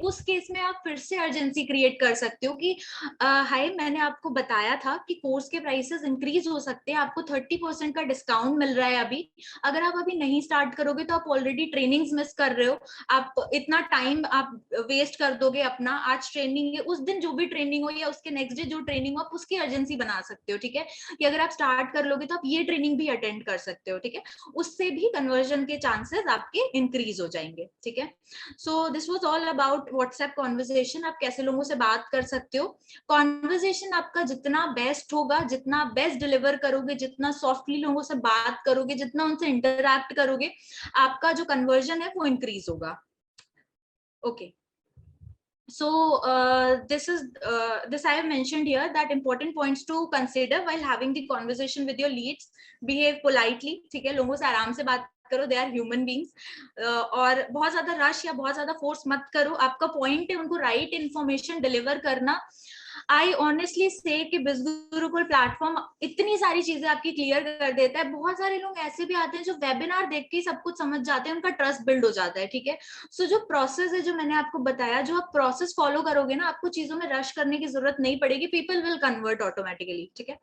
उस केस में आप फिर से अर्जेंसी क्रिएट कर सकते हो कि हाय मैंने आपको बताया था कि कोर्स के प्राइसेस इंक्रीज हो सकते हैं, आपको 30% का डिस्काउंट मिल रहा है अभी, अगर आप अभी नहीं स्टार्ट करोगे तो आप ऑलरेडी ट्रेनिंग्स मिस कर रहे हो, आप इतना टाइम आप वेस्ट कर दोगे अपना। आज ट्रेनिंग है, उस दिन जो भी ट्रेनिंग हो या उसके नेक्स्ट डे जो ट्रेनिंग हो, आप उसकी अर्जेंसी बना सकते हो, ठीक है, कि अगर आप स्टार्ट कर लोगे तो आप ये ट्रेनिंग भी अटेंड कर सकते हो, ठीक है। उससे भी कन्वर्जन के चांसेस आपके इंक्रीज हो जाएंगे, ठीक है। So this was all about WhatsApp conversation, आप कैसे लोगों से बात कर सकते हो। कॉन्वर्सेशन आपका जितना बेस्ट होगा, जितना बेस्ट डिलीवर करोगे, जितना सॉफ्टली लोगों से बात करोगे, जितना उनसे इंटरैक्ट करोगे, आपका जो कन्वर्जन है वो इंक्रीज होगा। Okay, so this I have mentioned here, that important points to consider while having the conversation with your leads. Behave politely, ठीक है, लोगों से आराम से बात करो, दे आर ह्यूमन बींग्स। और बहुत ज्यादा रश या बहुत ज्यादा फोर्स मत करो, आपका पॉइंट है उनको राइट इन्फॉर्मेशन डिलीवर करना। आई ऑनेस्टली से कि बिजगुरुकुल प्लेटफॉर्म इतनी सारी चीजें आपकी क्लियर कर देता है। बहुत सारे लोग ऐसे भी आते हैं जो वेबिनार देख के सब कुछ समझ जाते हैं, उनका ट्रस्ट बिल्ड हो जाता है, ठीक है। सो जो प्रोसेस है, जो मैंने आपको बताया, जो आप प्रोसेस फॉलो करोगे ना, आपको चीजों में रश करने की जरूरत नहीं पड़ेगी, पीपल विल कन्वर्ट ऑटोमेटिकली, ठीक है।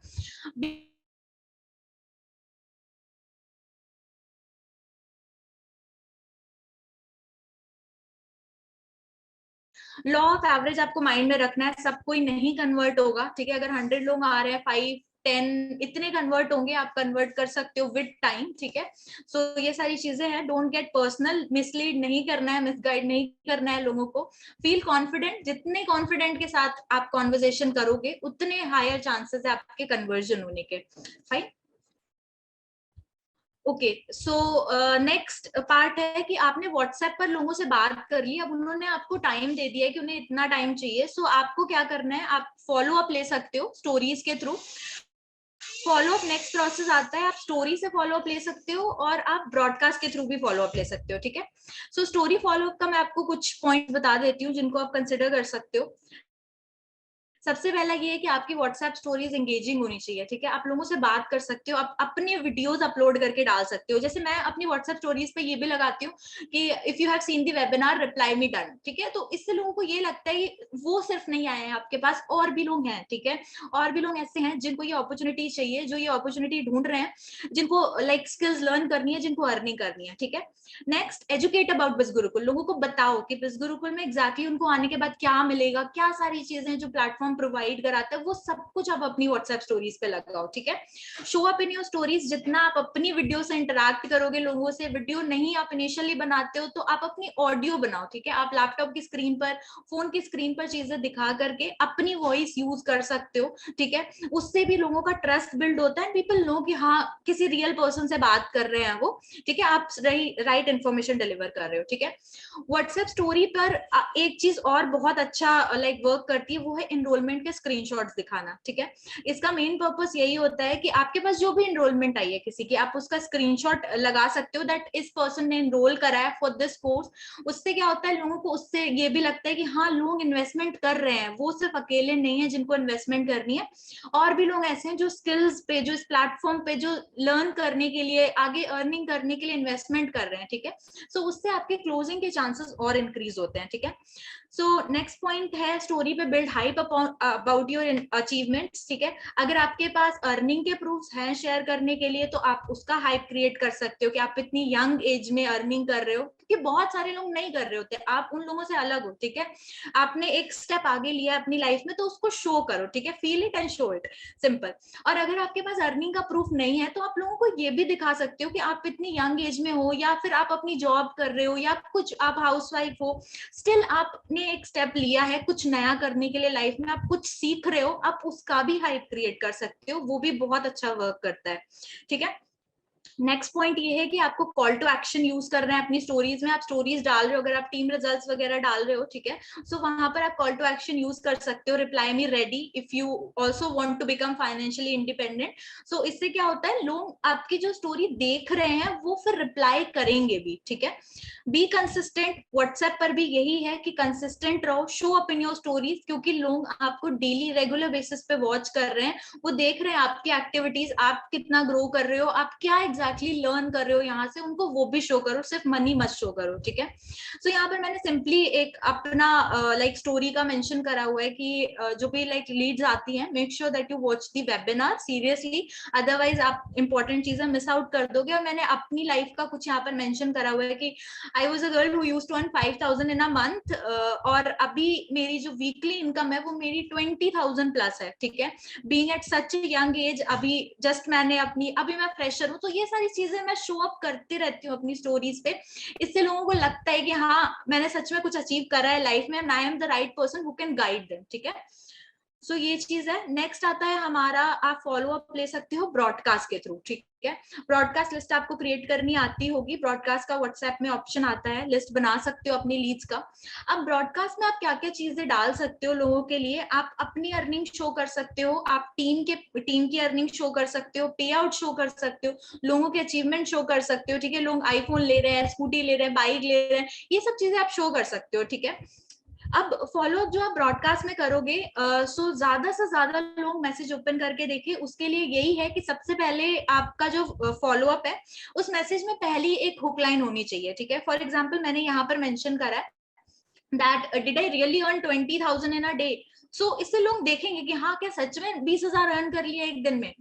लॉ ऑफ एवरेज आपको माइंड में रखना है, सब कोई नहीं कन्वर्ट होगा, ठीक है। अगर 100 लोग आ रहे हैं, 5 10 इतने कन्वर्ट होंगे, आप कन्वर्ट कर सकते हो विद टाइम, ठीक है। सो ये सारी चीजें हैं, डोंट गेट पर्सनल, मिसलीड नहीं करना है, मिसगाइड नहीं करना है लोगों को। फील कॉन्फिडेंट, जितने कॉन्फिडेंट के साथ आप कॉन्वर्सेशन करोगे उतने हायर चांसेस है आपके कन्वर्जन होने के। Fine, okay. So next part है कि आपने व्हाट्सएप पर लोगों से बात कर ली, अब उन्होंने आपको टाइम दे दिया है कि उन्हें इतना टाइम चाहिए। सो आपको क्या करना है, आप फॉलो अप ले सकते हो स्टोरीज के through. Follow up next process आता है, आप स्टोरी से फॉलो अप ले सकते हो और आप ब्रॉडकास्ट के थ्रू भी फॉलो अप ले सकते हो, ठीक है। सो स्टोरी फॉलो अप का मैं आपको कुछ पॉइंट बता देती हूँ जिनको आप कंसिडर कर सकते हो। सबसे पहला ये है कि आपकी व्हाट्सएप स्टोरीज एंगेजिंग होनी चाहिए, ठीक है। आप लोगों से बात कर सकते हो, आप अपने वीडियोस अपलोड करके डाल सकते हो। जैसे मैं अपनी व्हाट्सएप स्टोरीज पे ये भी लगाती हूँ कि if you have seen the webinar reply me done, ठीक है। तो इससे लोगों को ये लगता है कि वो सिर्फ नहीं आए हैं आपके पास, और भी लोग हैं, ठीक है। और भी लोग ऐसे हैं जिनको ये अपॉर्चुनिटी चाहिए, जो ये अपॉर्चुनिटी ढूंढ रहे हैं, जिनको लाइक स्किल्स लर्न करनी है, जिनको अर्निंग करनी है, ठीक है। नेक्स्ट, एजुकेट अबाउट बिज गुरुकुल, लोगों को बताओ कि बिज गुरुकुल में एग्जैक्टली उनको आने के बाद क्या मिलेगा, क्या सारी चीजें जो प्लेटफॉर्म प्रोवाइड कराता है, वो सब कुछ आप अपनी व्हाट्सएप स्टोरीज पे लगाओ, ठीक है। Show up in your stories, जितना आप अपनी वीडियो से इंटरैक्ट करोगे लोगों से, वीडियो नहीं आप इनिशियली बनाते हो तो आप अपनी ऑडियो बनाओ, ठीक है। आप लैपटॉप की स्क्रीन पर, फोन की स्क्रीन पर चीजें दिखा करके अपनी वॉइस यूज कर सकते हो, ठीक है। उससे भी लोगों का ट्रस्ट बिल्ड होता है, पीपल नो कि हाँ किसी रियल पर्सन से बात कर रहे हैं वो, ठीक है। आप राइट इन्फॉर्मेशन डिलीवर कर रहे हो, ठीक है। व्हाट्सएप स्टोरी पर एक चीज और बहुत अच्छा लाइक वर्क करती है, वो है एनरोलमेंट के स्क्रीनशॉट्स दिखाना, ठीक है। इसका मेन पर्पस यही होता है कि आपके पास जो भी एनरोलमेंट आई है किसी की, आप उसका स्क्रीनशॉट लगा सकते हो दैट इस पर्सन ने एनरोल करा है फॉर दिस कोर्स। उससे क्या होता है, लोगों को उससे ये भी लगता है कि हाँ लोग इन्वेस्टमेंट कर रहे हैं, वो सिर्फ अकेले नहीं है जिनको इन्वेस्टमेंट करनी है, और भी लोग ऐसे हैं जो स्किल्स पे, जो इस प्लेटफॉर्म पे, जो लर्न करने के लिए, आगे अर्निंग करने के लिए इन्वेस्टमेंट कर रहे हैं, ठीक है। सो उससे आपके क्लोजिंग के चांसेस और इंक्रीज होते हैं, ठीक है। सो नेक्स्ट पॉइंट है स्टोरी पे build hype about your achievements, ठीक है। अगर आपके पास अर्निंग के प्रूफ्स हैं शेयर करने के लिए, तो आप उसका हाइप क्रिएट कर सकते हो कि आप इतनी यंग एज में अर्निंग कर रहे हो, क्योंकि बहुत सारे लोग नहीं कर रहे होते, आप उन लोगों से अलग हो, ठीक है। आपने एक स्टेप आगे लिया अपनी लाइफ में, तो उसको शो करो, ठीक है। Feel it and show it, simple. और अगर आपके पास अर्निंग का प्रूफ नहीं है, तो आप लोगों को ये भी दिखा सकते हो कि आप इतनी यंग एज में हो, या फिर आप अपनी जॉब कर रहे हो, या कुछ आप हाउसवाइफ हो, स्टिल आपने एक स्टेप लिया है कुछ नया करने के लिए लाइफ में, आप कुछ सीख रहे हो, आप उसका भी हाइप क्रिएट कर सकते हो, वो भी बहुत अच्छा वर्क करता है, ठीक है। नेक्स्ट पॉइंट ये है कि आपको कॉल टू एक्शन यूज करना है अपनी स्टोरीज में। आप स्टोरीज डाल रहे हो, अगर आप टीम रिजल्ट्स वगैरह डाल रहे हो, ठीक है, सो वहां पर आप कॉल टू एक्शन यूज कर सकते हो, reply me ready if you also want to become financially independent. So इससे क्या होता है, लोग आपकी जो स्टोरी देख रहे हैं वो फिर रिप्लाई करेंगे भी, ठीक है। बी कंसिस्टेंट, व्हाट्सएप पर भी यही है कि कंसिस्टेंट रहो, show up in your stories, क्योंकि लोग आपको डेली रेगुलर बेसिस पे वॉच कर रहे हैं, वो देख रहे हैं आपकी एक्टिविटीज, आप कितना ग्रो कर रहे हो, आप क्या एग्जैक्टली लर्न कर रहे हो यहाँ से, उनको वो भी शो करो, सिर्फ मनी मत शो करो, ठीक है। सो यहाँ पर मैंने सिंपली एक अपना लाइक स्टोरी का मेंशन करा हुआ है कि जो भी लाइक लीड्स आती हैं, make sure that you watch the webinar seriously, otherwise आप इंपॉर्टेंट चीजें मिस आउट कर दोगे। और मैंने अपनी लाइफ का कुछ यहाँ पर मेंशन करा हुआ है कि I was a girl who used to earn 5,000 in a month, और अभी मेरी जो वीकली इनकम है वो मेरी 20,000 प्लस है, ठीक है। Being at such young age, अभी जस्ट मैंने अपनी, अभी मैं फ्रेशर हूँ, तो ये सारी चीजें मैं शो अप करती रहती हूँ अपनी स्टोरीज पे। इससे लोगों को लगता है कि हाँ मैंने सच में कुछ अचीव करा है लाइफ में, I am the right person who can guide them, ठीक है। सो ये चीज है। नेक्स्ट आता है हमारा, आप फॉलो अप ले सकते हो ब्रॉडकास्ट के थ्रू, ठीक है। ब्रॉडकास्ट लिस्ट आपको क्रिएट करनी आती होगी, ब्रॉडकास्ट का व्हाट्सएप में ऑप्शन आता है, लिस्ट बना सकते हो अपनी लीड्स का। अब ब्रॉडकास्ट में आप क्या क्या चीजें डाल सकते हो लोगों के लिए, आप अपनी अर्निंग शो कर सकते हो, आप टीम की अर्निंग शो कर सकते हो, पे आउट शो कर सकते हो, लोगों के अचीवमेंट शो कर सकते हो, ठीक है। लोग आईफोन ले रहे हैं, स्कूटी ले रहे हैं, बाइक ले रहे हैं, ये सब चीजें आप शो कर सकते हो, ठीक है। अब फॉलोअप जो आप ब्रॉडकास्ट में करोगे, सो ज्यादा से ज्यादा लोग मैसेज ओपन करके देखें, उसके लिए यही है कि सबसे पहले आपका जो फॉलोअप है उस मैसेज में पहली एक हुक लाइन होनी चाहिए, ठीक है। फॉर एग्जाम्पल मैंने यहाँ पर मेंशन करा है that did I really earn 20,000 in a day. इससे लोग देखेंगे कि हाँ क्या सच में 20,000 अर्न कर लिया एक दिन में।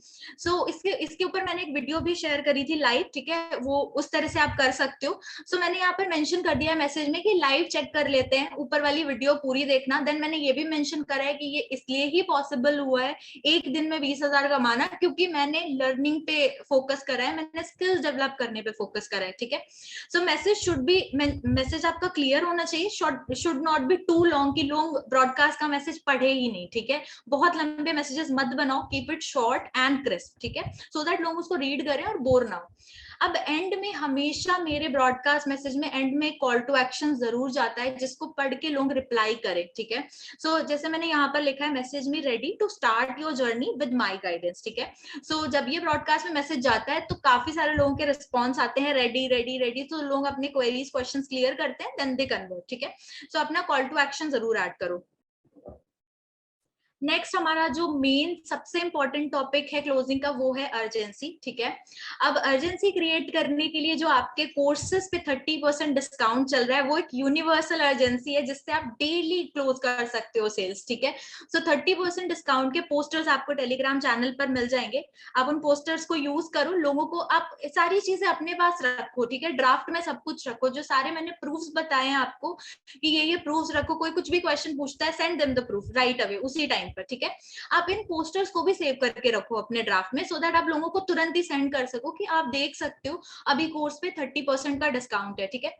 इसके ऊपर मैंने एक वीडियो भी शेयर करी थी लाइव, ठीक है, वो उस तरह से आप कर सकते हो। मैंने यहाँ पर मेंशन कर दिया मैसेज में कि लाइव चेक कर लेते हैं, ऊपर वाली वीडियो पूरी देखना। देन मैंने ये भी मेंशन करा है कि ये इसलिए ही पॉसिबल हुआ है एक दिन में 20,000 कमाना, क्योंकि मैंने लर्निंग पे फोकस करा है, मैंने स्किल्स डेवलप करने पे फोकस करा है, ठीक है। मैसेज आपका क्लियर होना चाहिए, should not be too long कि लोग ब्रॉडकास्ट का मैसेज पढ़े ही नहीं, ठीक है। बहुत लंबे मैसेजेस मत बनाओ, keep it short and crisp, ठीक है, सो दैट लोग उसको रीड करें और बोर ना हो। अब एंड में हमेशा मेरे ब्रॉडकास्ट मैसेज में एंड में कॉल टू एक्शन जरूर जाता है, जिसको पढ़ के लोग रिप्लाई करें, ठीक है। जैसे मैंने यहाँ पर लिखा है मैसेज में ready to start your journey with my guidance, ठीक है। जब ये ब्रॉडकास्ट में मैसेज जाता है तो काफी सारे लोगों के रिस्पॉन्स आते हैं रेडी रेडी रेडी, तो लोग अपने क्वेरीज क्वेश्चंस क्लियर करते हैं, देन दे कन्वर्ट, ठीक है। अपना कॉल टू एक्शन जरूर ऐड करो। नेक्स्ट हमारा जो मेन सबसे इंपॉर्टेंट टॉपिक है क्लोजिंग का, वो है अर्जेंसी, ठीक है। अब अर्जेंसी क्रिएट करने के लिए जो आपके कोर्सेज पे 30% डिस्काउंट चल रहा है, वो एक यूनिवर्सल अर्जेंसी है जिससे आप डेली क्लोज कर सकते हो सेल्स, ठीक है। 30% डिस्काउंट के पोस्टर्स आपको टेलीग्राम चैनल पर मिल जाएंगे। आप उन पोस्टर्स को यूज करो, लोगों को आप सारी चीजें अपने पास रखो, ठीक है, ड्राफ्ट में सब कुछ रखो, जो सारे मैंने प्रूफ्स बताए हैं आपको कि ये प्रूफ्स रखो, कोई कुछ भी क्वेश्चन पूछता है send them the proof right away उसी टाइम पर, ठीक है। आप इन पोस्टर्स को भी सेव करके रखो अपने ड्राफ्ट में, सो दैट आप लोगों को तुरंत ही सेंड कर सको कि आप देख सकते हो अभी कोर्स पे 30% का डिस्काउंट है, ठीक है।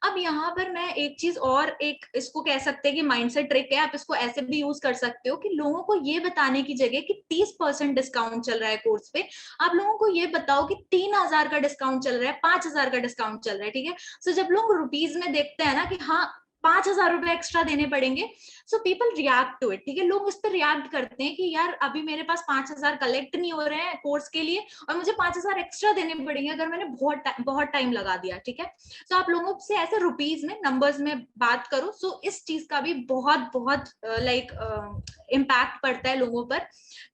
अब यहाँ पर मैं एक चीज और, एक इसको कह सकते हैं कि माइंडसेट ट्रिक है, आप इसको ऐसे भी यूज कर सकते हो कि लोगों को ये बताने की जगह कि 30% डिस्काउंट चल रहा है कोर्स पे, आप लोगों को ये बताओ कि 3,000 का डिस्काउंट चल रहा है, 5,000 का डिस्काउंट चल रहा है, ठीक है। जब लोग रुपीज में देखते हैं ना कि हाँ 5,000 रुपए एक्स्ट्रा देने पड़ेंगे, पीपल रिएक्ट टू इट, ठीक है। लोग इस पर रिएक्ट करते हैं कि यार अभी मेरे पास 5,000 कलेक्ट नहीं हो रहे हैं कोर्स के लिए और मुझे 5,000 एक्स्ट्रा देने पड़ेंगे अगर मैंने बहुत टाइम लगा दिया, ठीक है। आप लोगों से ऐसे रुपीज में, नंबर्स में बात करो। इस चीज का भी बहुत बहुत लाइक इम्पैक्ट पड़ता है लोगों पर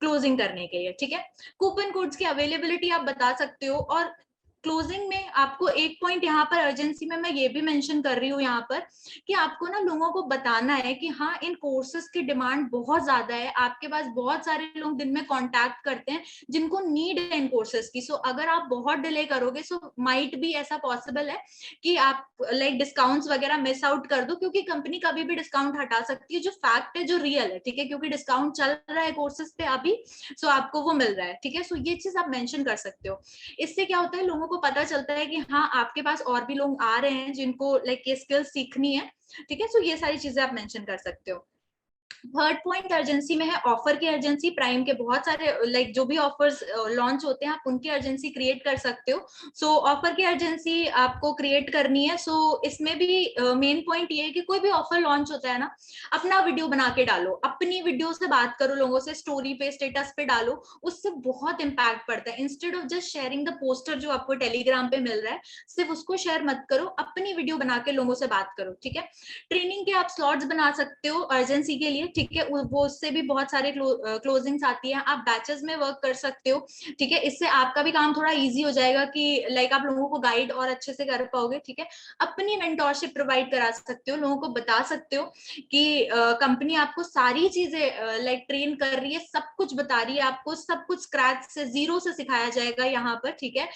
क्लोजिंग करने के लिए, ठीक है। कूपन कोड्स की अवेलेबिलिटी आप बता सकते हो। और क्लोजिंग में आपको एक पॉइंट यहाँ पर अर्जेंसी में मैं ये भी मेंशन कर रही हूँ यहाँ पर कि आपको ना लोगों को बताना है कि हाँ इन कोर्सेज की डिमांड बहुत ज्यादा है, आपके पास बहुत सारे लोग दिन में कांटेक्ट करते हैं जिनको नीड है इन कोर्सेज की। अगर आप बहुत डिले करोगे माइट भी ऐसा पॉसिबल है कि आप लाइक डिस्काउंट्स वगैरह मिस आउट कर दो, क्योंकि कंपनी कभी भी डिस्काउंट हटा सकती है, जो फैक्ट है, जो रियल है, ठीक है, क्योंकि डिस्काउंट चल रहा है कोर्सेज पे अभी, आपको वो मिल रहा है, ठीक है। ये चीज आप मेंशन कर सकते हो। इससे क्या होता है, लोगों को पता चलता है कि हाँ आपके पास और भी लोग आ रहे हैं जिनको लाइक ये स्किल सीखनी है, ठीक है। ये सारी चीजें आप मेंशन कर सकते हो। थर्ड पॉइंट अर्जेंसी में है ऑफर की अर्जेंसी। प्राइम के बहुत सारे लाइक जो भी ऑफर्स लॉन्च होते हैं आप उनकी अर्जेंसी क्रिएट कर सकते हो। ऑफर की अर्जेंसी आपको क्रिएट करनी है। इसमें भी मेन पॉइंट ये है कि कोई भी ऑफर लॉन्च होता है ना, अपना वीडियो बना के डालो, अपनी वीडियो से बात करो लोगों से, स्टोरी पे स्टेटस पे डालो, उससे बहुत इंपैक्ट पड़ता है। Instead of just sharing the poster जो आपको टेलीग्राम पे मिल रहा है, सिर्फ उसको शेयर मत करो, अपनी वीडियो बना के लोगों से बात करो, ठीक है। ट्रेनिंग के आप स्लॉट्स बना सकते हो अर्जेंसी के लिए, ठीक है, वो उससे भी बहुत सारे क्लोजिंग्स आती है। आप बैचेस में वर्क कर सकते हो, ठीक है, इससे आपका भी काम थोड़ा इजी हो जाएगा कि लाइक आप लोगों को गाइड और अच्छे से कर पाओगे, ठीक है। अपनी मेंटोरशिप प्रोवाइड करा सकते हो, लोगों को बता सकते हो कि कंपनी आपको सारी चीजें लाइक ट्रेन कर रही है, सब कुछ बता रही है, आपको सब कुछ स्क्रैच से, जीरो से सिखाया जाएगा यहाँ पर, ठीक है।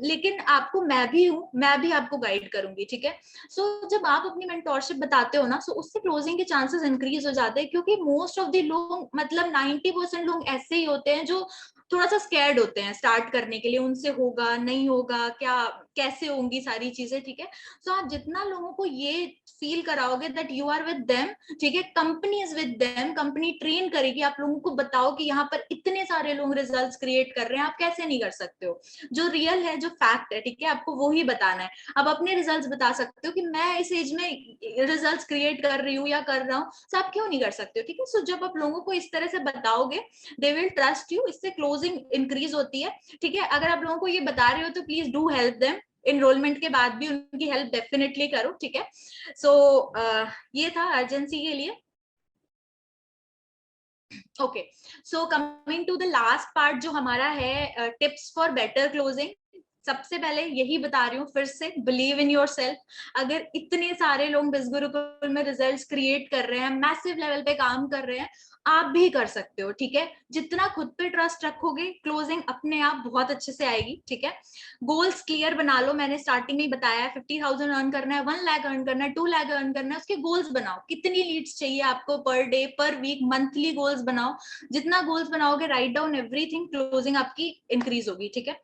लेकिन आपको मैं भी हूँ, मैं भी आपको गाइड करूंगी, ठीक है। जब आप अपनी मेंटोरशिप बताते हो ना, उससे क्लोजिंग के चांसेस इंक्रीज हो जाते हैं, क्योंकि मोस्ट ऑफ द लोग, मतलब 90% लोग ऐसे ही होते हैं जो थोड़ा सा स्कैर्ड होते हैं स्टार्ट करने के लिए, उनसे होगा नहीं होगा, क्या कैसे होंगी सारी चीजें, ठीक है। आप जितना लोगों को ये फील कराओगे that you are with them, ठीक है, company is with them, company train करेगी, आप लोगों को बताओ कि यहाँ पर इतने सारे लोग रिजल्ट्स क्रिएट कर रहे हैं, आप कैसे नहीं कर सकते हो। जो रियल है, जो फैक्ट है, ठीक है, आपको वो ही बताना है। अब अपने रिजल्ट्स बता सकते हो कि मैं इस एज में रिजल्ट्स क्रिएट कर रही हूँ या कर रहा हूँ, तो आप क्यों नहीं कर सकते हो, ठीक है। जब आप लोगों को इस तरह से बताओगे, दे विल ट्रस्ट यू, इससे क्लोजिंग इंक्रीज होती है, ठीक है। अगर आप लोगों को ये बता रहे हो तो please do help them, enrolment के बाद भी उनकी हेल्प डेफिनेटली करो, ठीक है। ये था अर्जेंसी के लिए। Okay, coming to the last part जो हमारा है, टिप्स फॉर बेटर क्लोजिंग। सबसे पहले यही बता रही हूँ फिर से, बिलीव इन योर सेल्फ। अगर इतने सारे लोग बिजगुरुकुल में रिजल्ट्स क्रिएट कर रहे हैं, मैसिव लेवल पे काम कर रहे हैं, आप भी कर सकते हो, ठीक है। जितना खुद पे ट्रस्ट रखोगे क्लोजिंग अपने आप बहुत अच्छे से आएगी, ठीक है। गोल्स क्लियर बना लो, मैंने स्टार्टिंग में ही बताया है 50,000 अर्न करना है, 1 लाख अर्न करना है, 2 लाख अर्न करना है, उसके गोल्स बनाओ। कितनी लीड्स चाहिए आपको पर डे, पर वीक, मंथली गोल्स बनाओ। जितना गोल्स बनाओगे, राइट डाउन एवरीथिंग, क्लोजिंग आपकी इंक्रीज होगी, ठीक है।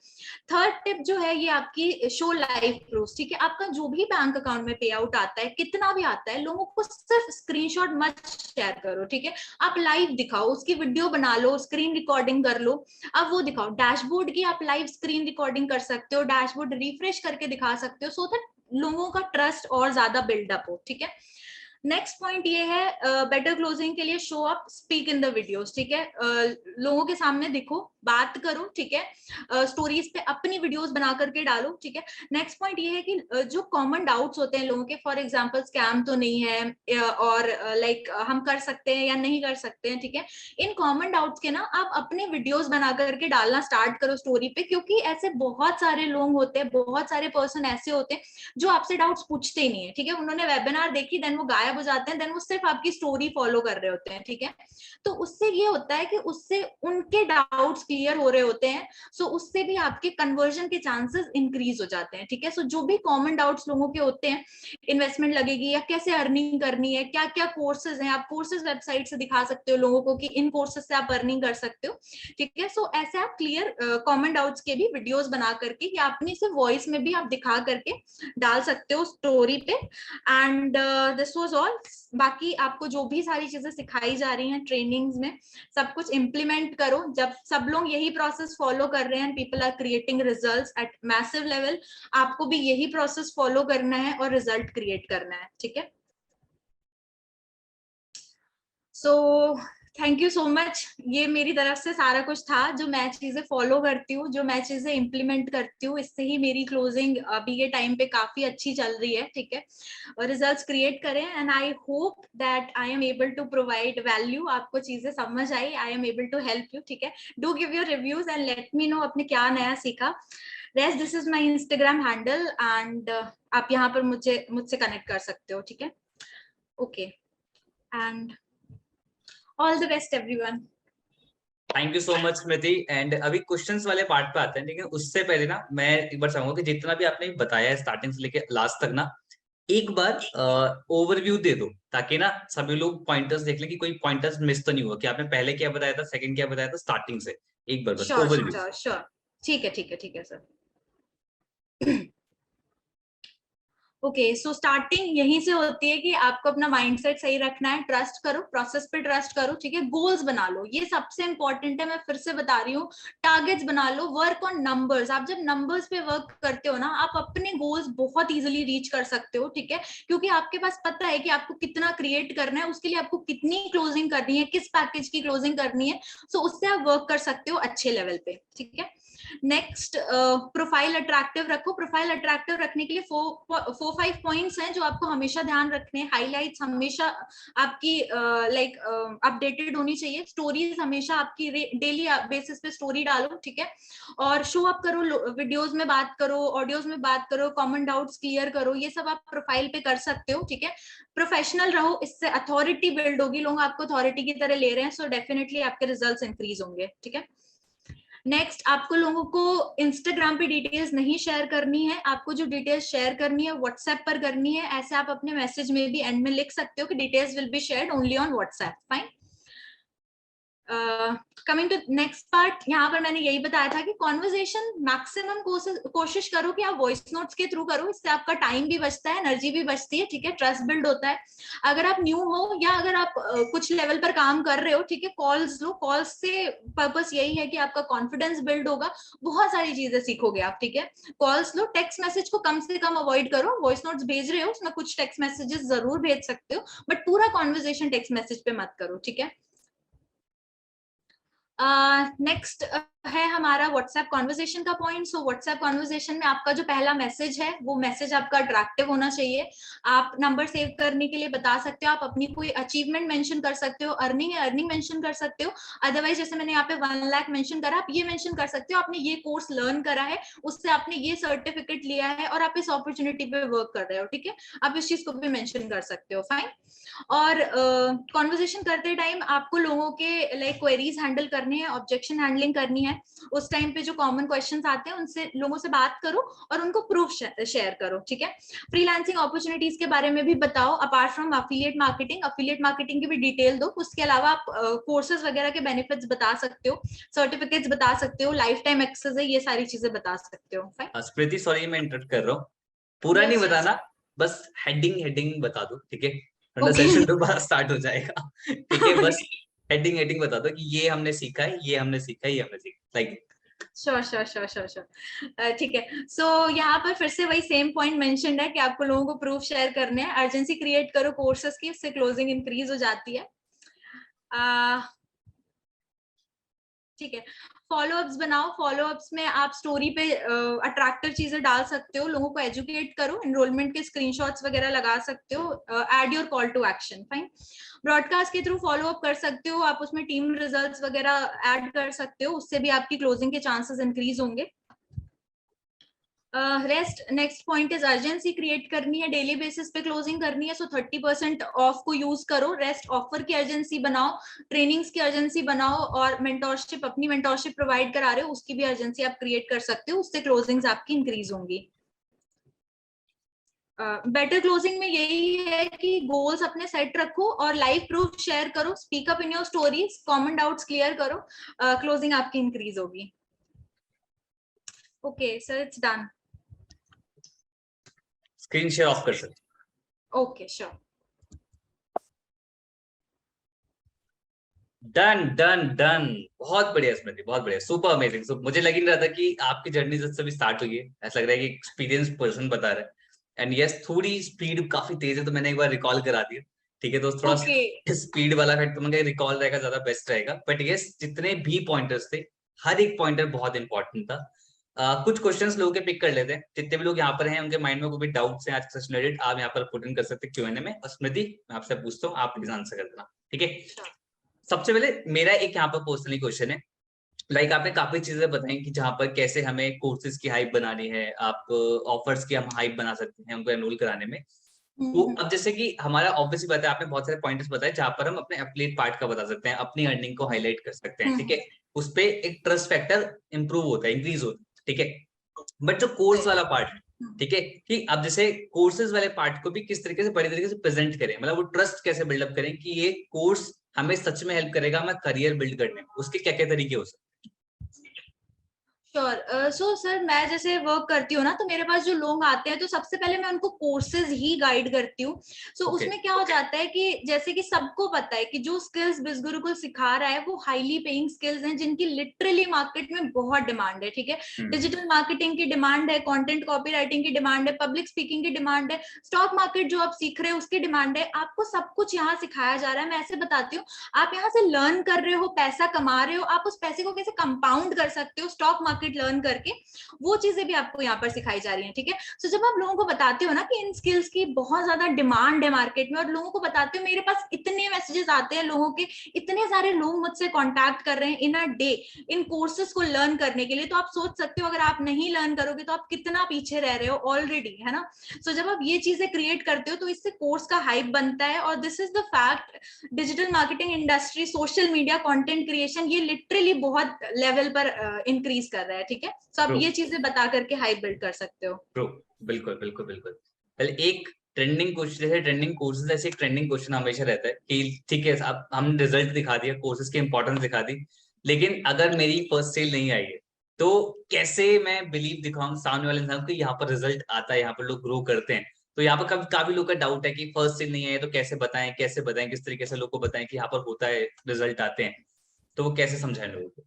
थर्ड टिप जो है ये आपकी शो लाइव प्रूफ, ठीक है। आपका जो भी बैंक अकाउंट में पे आउट आता है, कितना भी आता है, लोगों को सिर्फ स्क्रीनशॉट मत शेयर करो, ठीक है। आप लाइव दिखाओ, उसकी वीडियो बना लो, स्क्रीन रिकॉर्डिंग कर लो, अब वो दिखाओ। डैशबोर्ड की आप लाइव स्क्रीन रिकॉर्डिंग कर सकते हो, डैशबोर्ड रिफ्रेश करके दिखा सकते हो, सो दैट लोगों का ट्रस्ट और ज्यादा बिल्डअप हो, ठीक है। नेक्स्ट पॉइंट ये है बेटर क्लोजिंग के लिए show up, speak in the videos, ठीक है। लोगों के सामने दिखो, बात करो, ठीक है। स्टोरीज पे अपनी वीडियोस बना करके डालो, ठीक है। नेक्स्ट पॉइंट ये है कि जो कॉमन डाउट्स होते हैं लोगों के, फॉर एग्जांपल स्कैम तो नहीं है और लाइक हम कर सकते हैं या नहीं कर सकते हैं, ठीक है। इन कॉमन डाउट्स के ना आप अपने वीडियोस बना करके डालना स्टार्ट करो स्टोरी पे, क्योंकि ऐसे बहुत सारे लोग होते हैं, बहुत सारे पर्सन ऐसे होते हैं जो आपसे डाउट्स पूछते ही नहीं है, ठीक है। उन्होंने वेबिनार देखी, देन वो गायब हो जाते हैं, देन वो सिर्फ आपकी स्टोरी फॉलो कर रहे होते हैं, ठीक है। तो उससे ये होता है कि उससे उनके डाउट्स क्लियर हो रहे होते हैं, सो उससे भी आपके कन्वर्जन के चांसेस इंक्रीज हो जाते हैं, ठीक है। सो जो भी कॉमन डाउट्स लोगों के होते हैं, इन्वेस्टमेंट लगेगी या कैसे अर्निंग करनी है, क्या क्या कोर्सेज हैं, आप कोर्सेज वेबसाइट से दिखा सकते हो लोगों को कि इन कोर्सेज से आप अर्निंग कर सकते हो, ठीक है। सो ऐसे आप क्लियर कॉमन डाउट्स के भी वीडियोस बना करके या अपनी से वॉइस में भी आप दिखा करके डाल सकते हो स्टोरी पे। And this was all. बाकी आपको जो भी सारी चीजें सिखाई जा रही हैं ट्रेनिंग्स में, सब कुछ इम्प्लीमेंट करो। जब सब लोग यही प्रोसेस फॉलो कर रहे हैं, people are creating results at massive level, आपको भी यही प्रोसेस फॉलो करना है और रिजल्ट क्रिएट करना है, ठीक है। So thank you so much. ये मेरी तरफ से सारा कुछ था, जो मैं चीजें फॉलो करती हूँ, जो मैं चीजें इम्प्लीमेंट करती हूँ, इससे ही मेरी क्लोजिंग अभी के टाइम पे काफी अच्छी चल रही है, ठीक है। और रिजल्ट्स क्रिएट करें, and I hope that I am able to provide value. आपको चीजें समझ आई, I am able to help you, ठीक है। Do give your reviews and let me know आपने क्या नया सीखा। Rest this is my Instagram handle, and आप यहाँ पर मुझसे कनेक्ट कर सकते हो, ठीक है। Okay, and all the best everyone. Thank you so much Smriti. And अभी क्वेश्चंस वाले पार्ट पे आते हैं, लेकिन उससे पहले ना मैं एक बार चाहूंगा कि जितना भी आपने बताया है स्टार्टिंग से लेके लास्ट तक ना, एक बार ओवरव्यू दे दो, ताकि ना सभी लोग पॉइंटर्स देख लें कि कोई पॉइंटर्स मिस तो नहीं हुआ, कि आपने पहले क्या बताया था, सेकंड क्या बताया था, स्टार्टिंग से एक बार बस श्योर ओवरव्यू। श्योर श्योर, ठीक है ठीक है ठीक है सर। ओके, सो स्टार्टिंग यहीं से होती है कि आपको अपना माइंडसेट सही रखना है, ट्रस्ट करो, प्रोसेस पे ट्रस्ट करो, ठीक है। गोल्स बना लो, ये सबसे इंपॉर्टेंट है, मैं फिर से बता रही हूँ। टारगेट्स बना लो, वर्क ऑन नंबर्स। आप जब नंबर्स पे वर्क करते हो ना, आप अपने गोल्स बहुत इजीली रीच कर सकते हो, ठीक है। क्योंकि आपके पास पता है कि आपको कितना क्रिएट करना है, उसके लिए आपको कितनी क्लोजिंग करनी है, किस पैकेज की क्लोजिंग करनी है, सो उससे आप वर्क कर सकते हो अच्छे लेवल पे, ठीक है। नेक्स्ट, प्रोफाइल अट्रैक्टिव रखो। प्रोफाइल अट्रैक्टिव रखने के लिए 4-5 पॉइंट्स हैं जो आपको हमेशा ध्यान रखने हैं। हाइलाइट्स हमेशा आपकी लाइक अपडेटेड होनी चाहिए। स्टोरीज हमेशा आपकी डेली बेसिस पे स्टोरी डालो, ठीक है। और शो अप करो, वीडियोस में बात करो, ऑडियोज में बात करो, कॉमन डाउट्स क्लियर करो, ये सब आप प्रोफाइल पे कर सकते हो, ठीक है। प्रोफेशनल रहो, इससे अथॉरिटी बिल्ड होगी, लोग आपको अथॉरिटी की तरह ले रहे हैं, सो डेफिनेटली आपके रिजल्ट्स इंक्रीज होंगे, ठीक है। नेक्स्ट, आपको लोगों को इंस्टाग्राम पे डिटेल्स नहीं शेयर करनी है, आपको जो डिटेल्स शेयर करनी है व्हाट्सएप पर करनी है। ऐसे आप अपने मैसेज में भी एंड में लिख सकते हो कि details will be shared only on WhatsApp, fine. Coming to next part, यहाँ पर मैंने यही बताया था कि कॉन्वर्जेशन मैक्सिमम कोशिश करो कि आप वॉइस नोट्स के थ्रू करो, इससे आपका टाइम भी बचता है, एनर्जी भी बचती है, ठीक है। ट्रस्ट बिल्ड होता है। अगर आप न्यू हो या अगर आप कुछ लेवल पर काम कर रहे हो, ठीक है, कॉल्स लो। कॉल्स से पर्पस यही है कि आपका कॉन्फिडेंस बिल्ड होगा, बहुत सारी चीजें सीखोगे आप, ठीक है। कॉल्स लो। टेक्स्ट मैसेज को कम से कम अवॉइड करो। वॉइस नोट्स भेज रहे हो, उसमें कुछ टेक्स्ट मैसेजेस जरूर भेज सकते हो, बट पूरा कॉन्वर्जेशन टेक्स्ट मैसेज पे मत करो, ठीक है। नेक्स्ट, है हमारा व्हाट्सएप कॉन्वर्सेशन का पॉइंट। सो व्हाट्सएप कॉन्वर्सेशन में आपका जो पहला मैसेज है वो मैसेज आपका अट्रैक्टिव होना चाहिए। आप नंबर सेव करने के लिए बता सकते हो, आप अपनी कोई अचीवमेंट मेंशन कर सकते हो, अर्निंग है अर्निंग मेंशन कर सकते हो। अदरवाइज जैसे मैंने यहाँ पे 1 लाख मेंशन करा, आप ये मेंशन कर सकते हो आपने ये कोर्स लर्न करा है, उससे आपने ये सर्टिफिकेट लिया है और आप इस अपॉर्चुनिटी पे वर्क कर रहे हो, ठीक है। आप इस चीज को भी मेंशन कर सकते हो, फाइन। और कॉन्वर्सेशन करते टाइम आपको लोगों के लाइक क्वेरीज हैंडल करनी है, ऑब्जेक्शन हैंडलिंग करनी है। उस टाइम पे जो कॉमन क्वेश्चंस आते हैं उनसे लोगों से बात करो और उनको प्रूफ शेयर करो, ठीक है। फ्रीलांसिंग अपॉर्चुनिटीज के बारे में भी बताओ, अपार्ट फ्रॉम अफिलिएट मार्केटिंग की भी डिटेल दो। उसके अलावा आप कोर्सेज वगैरह के बेनिफिट्स बता सकते हो, सर्टिफिकेट्स बता सकते हो, लाइफ टाइम एक्सेस है, ये सारी चीजें बता सकते हो। स्मृति सॉरी मैं इंटरप्ट कर रहा हूँ, पूरा नहीं बताना, बस हेडिंग बता दो, ठीक है। वरना सेशन दोबारा स्टार्ट हो जाएगा, ठीक है। बस हेडिंग बता दो कि ये हमने सीखा है, ये हमने सीखा है, ये हमने सीखा, लाइक श्योर। ठीक है। सो यहाँ पर फिर से वही सेम पॉइंट मेंशन्ड है कि आपको लोगों को प्रूफ शेयर करने हैं। अर्जेंसी क्रिएट करो कोर्सेज की, उससे क्लोजिंग इंक्रीज हो जाती है। ठीक है। फॉलोअप्स बनाओ, फॉलोअप्स में आप स्टोरी पे अट्रैक्टिव चीजें डाल सकते हो, लोगों को एजुकेट करो, एनरोलमेंट के स्क्रीनशॉट्स वगैरह लगा सकते हो, add your call to action, fine. Broadcast के थ्रू फॉलोअप कर सकते हो, आप उसमें टीम रिजल्ट्स वगैरह ऐड कर सकते हो, उससे भी आपकी क्लोजिंग के चांसेस इंक्रीज होंगे। Rest next point is urgency create करनी है, डेली बेसिस पे क्लोजिंग करनी है। सो 30% ऑफ को यूज करो, रेस्ट ऑफर की अर्जेंसी बनाओ, ट्रेनिंग्स की अर्जेंसी बनाओ, और मेंटोरशिप, अपनी मेंटोरशिप प्रोवाइड करा रहे हो उसकी भी अर्जेंसी आप क्रिएट कर सकते हो, उससे क्लोजिंग्स आपकी इंक्रीज होंगी। बेटर क्लोजिंग में यही है कि गोल्स अपने सेट रखो और लाइव प्रूफ शेयर करो, speak up in your stories, common doubts clear करो, क्लोजिंग आपकी इंक्रीज होगी। Okay sir, it's done. Screen share of कर सकते। Okay sure. डन। बहुत बढ़िया स्मृति, बहुत बढ़िया, सुपर अमेजिंग। मुझे लग ही नहीं रहा था कि आपकी जर्नी जब से भी स्टार्ट हुई है, ऐसा लग रहा है कि एक्सपीरियंस पर्सन बता रहा है। एंड यस, थोड़ी स्पीड काफी तेज है, तो मैंने एक बार रिकॉल करा दिया, ठीक है। तो थोड़ा स्पीड वाला फैक्ट तो रिकॉल रहेगा, ज्यादा बेस्ट रहेगा। बट यस, जितने भी पॉइंटर्स थे, हर एक पॉइंटर बहुत इंपॉर्टेंट था। कुछ क्वेश्चंस लोगों के पिक कर लेते हैं, जितने भी लोग यहाँ पर हैं उनके माइंड में कोई भी डाउट्स हैं आज के सेशन रिलेटेड, आप यहाँ पर पुट इन कर सकते हैं Q&A में। और स्मृति, मैं आपसे पूछता हूँ, आप प्लीज आंसर कर देना, ठीक है। सबसे पहले मेरा एक यहाँ पर पर्सनली क्वेश्चन है, लाइक आपने काफी चीजें बताई कि जहाँ पर कैसे हमें कोर्सेज की हाइप बनानी है, आप ऑफर्स की हम हाइप बना सकते हैं उनको एनरोल कराने में। तो अब जैसे कि हमारा ऑब्वियसली बात है, आपने बहुत सारे पॉइंट्स बताए जहाँ पर हम अपने एफिलिएट पार्ट का बता सकते हैं, अपनी अर्निंग को हाईलाइट कर सकते हैं, ठीक है। उस पर एक ट्रस्ट फैक्टर इंप्रूव होता है, इंक्रीज होता है, ठीक है। बट जो कोर्स वाला पार्ट है, ठीक है, कि अब जैसे कोर्सेज वाले पार्ट को भी किस तरीके से बड़ी तरीके से प्रेजेंट करें, मतलब वो ट्रस्ट कैसे बिल्डअप करें कि ये कोर्स हमें सच में हेल्प करेगा हमें करियर बिल्ड करने में, उसके क्या क्या तरीके हो सकते हैं? श्योर। सो सर, मैं जैसे वर्क करती हूँ ना, तो मेरे पास जो लोग आते हैं तो सबसे पहले मैं उनको कोर्सेज ही गाइड करती हूँ। सो उसमें क्या हो जाता है कि जैसे कि सबको पता है कि जो स्किल्स बिज़गुरुकुल सिखा रहा है वो हाईली पेइंग स्किल्स हैं, जिनकी लिटरली मार्केट में बहुत डिमांड है, ठीक है। डिजिटल मार्केटिंग की डिमांड है, कंटेंट कॉपीराइटिंग की डिमांड है, पब्लिक स्पीकिंग की डिमांड है, स्टॉक मार्केट जो आप सीख रहे हो उसकी डिमांड है। आपको सब कुछ यहाँ सिखाया जा रहा है। मैं ऐसे बताती हूँ, आप यहाँ से लर्न कर रहे हो, पैसा कमा रहे हो, आप उस पैसे को कैसे कंपाउंड कर सकते हो स्टॉक मार्केट लर्न करके, वो चीजें भी आपको यहाँ पर सिखाई जा रही हैं, ठीक है। सो जब आप लोगों को बताते हो ना कि इन स्किल्स की बहुत ज्यादा डिमांड है मार्केट में, और लोगों को बताते हो मेरे पास इतने मैसेजेस आते हैं लोगों के, इतने सारे लोग मुझसे कांटेक्ट कर रहे हैं इन अ डे इन कोर्सेज को लर्न करने के लिए, तो आप सोच सकते हो अगर आप नहीं लर्न करोगे तो आप कितना पीछे रह रहे हो ऑलरेडी, है ना। सो जब आप ये चीजें क्रिएट करते हो तो इससे कोर्स का हाइप बनता है, और this is the fact, digital marketing industry, social media content creation, ये लिटरली बहुत लेवल पर इंक्रीज कर रहा है, ठीक है। तो आप ये चीजें बता करके हाइप बिल्ड कर सकते हो। बिल्कुल। पहले एक ट्रेंडिंग क्वेश्चन, जैसे ट्रेंडिंग कोर्सेज, ऐसे एक ट्रेंडिंग क्वेश्चन हमेशा रहता है कि ठीक है, अब हम रिजल्ट दिखा दिया, कोर्सेज की इंपॉर्टेंस दिखा दी, लेकिन अगर मेरी फर्स्ट सेल नहीं आई है तो कैसे मैं बिलीव दिखाऊं सामने वाले इंसान को यहाँ पर रिजल्ट आता है, यहाँ पर लोग ग्रो करते हैं। तो यहाँ पर काफी लोग का डाउट है कि फर्स्ट सेल नहीं आई है तो कैसे बताएं, किस तरीके से लोग को बताएं कि यहाँ पर होता है, रिजल्ट आते हैं, तो वो कैसे समझाएं लोगों को?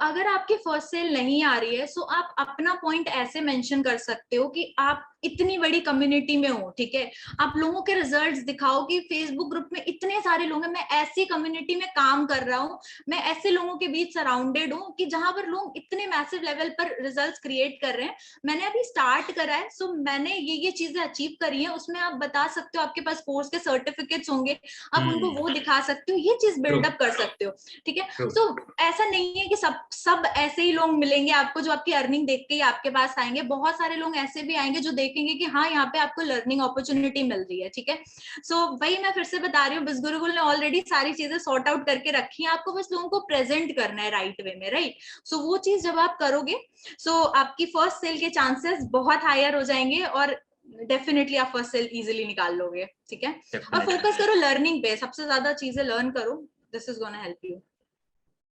अगर आपकी फर्स्ट सेल नहीं आ रही है, सो आप अपना पॉइंट ऐसे मेंशन कर सकते हो कि आप इतनी बड़ी कम्युनिटी में हो, ठीक है, आप लोगों के रिजल्ट्स दिखाओ कि फेसबुक ग्रुप में इतने सारे लोग हैं, मैं ऐसी कम्युनिटी में काम कर रहा हूँ, मैं ऐसे लोगों के बीच सराउंडेड हूँ कि जहां पर लोग इतने मैसिव लेवल पर रिजल्ट्स क्रिएट कर रहे हैं। मैंने अभी स्टार्ट करा है, सो मैंने ये चीजें अचीव करी है, उसमें आप बता सकते हो, आपके पास कोर्स के सर्टिफिकेट्स होंगे, आप उनको वो दिखा सकते हो, ये चीज बिल्डअप कर सकते हो, ठीक है। सो ऐसा नहीं है कि सब ऐसे ही लोग मिलेंगे आपको जो आपकी अर्निंग देख के ही आपके पास आएंगे। बहुत सारे लोग ऐसे भी आएंगे जो देखेंगे कि हाँ, यहाँ पे आपको लर्निंग अपॉर्चुनिटी मिल रही है, ठीक है। सो वही मैं फिर से बता रही हूँ, बिज गुरुकुल ने ऑलरेडी सारी चीजें सॉर्ट आउट करके रखी है, आपको बस लोगों को प्रेजेंट करना है राइट वे में, राइट। सो वो चीज जब आप करोगे, सो आपकी फर्स्ट सेल के चांसेस बहुत हायर हो जाएंगे, और डेफिनेटली आप फर्स्ट सेल इजीली निकाल लोगे, ठीक है। और फोकस करो लर्निंग पे, सबसे ज्यादा चीजें लर्न करो, this is gonna help you.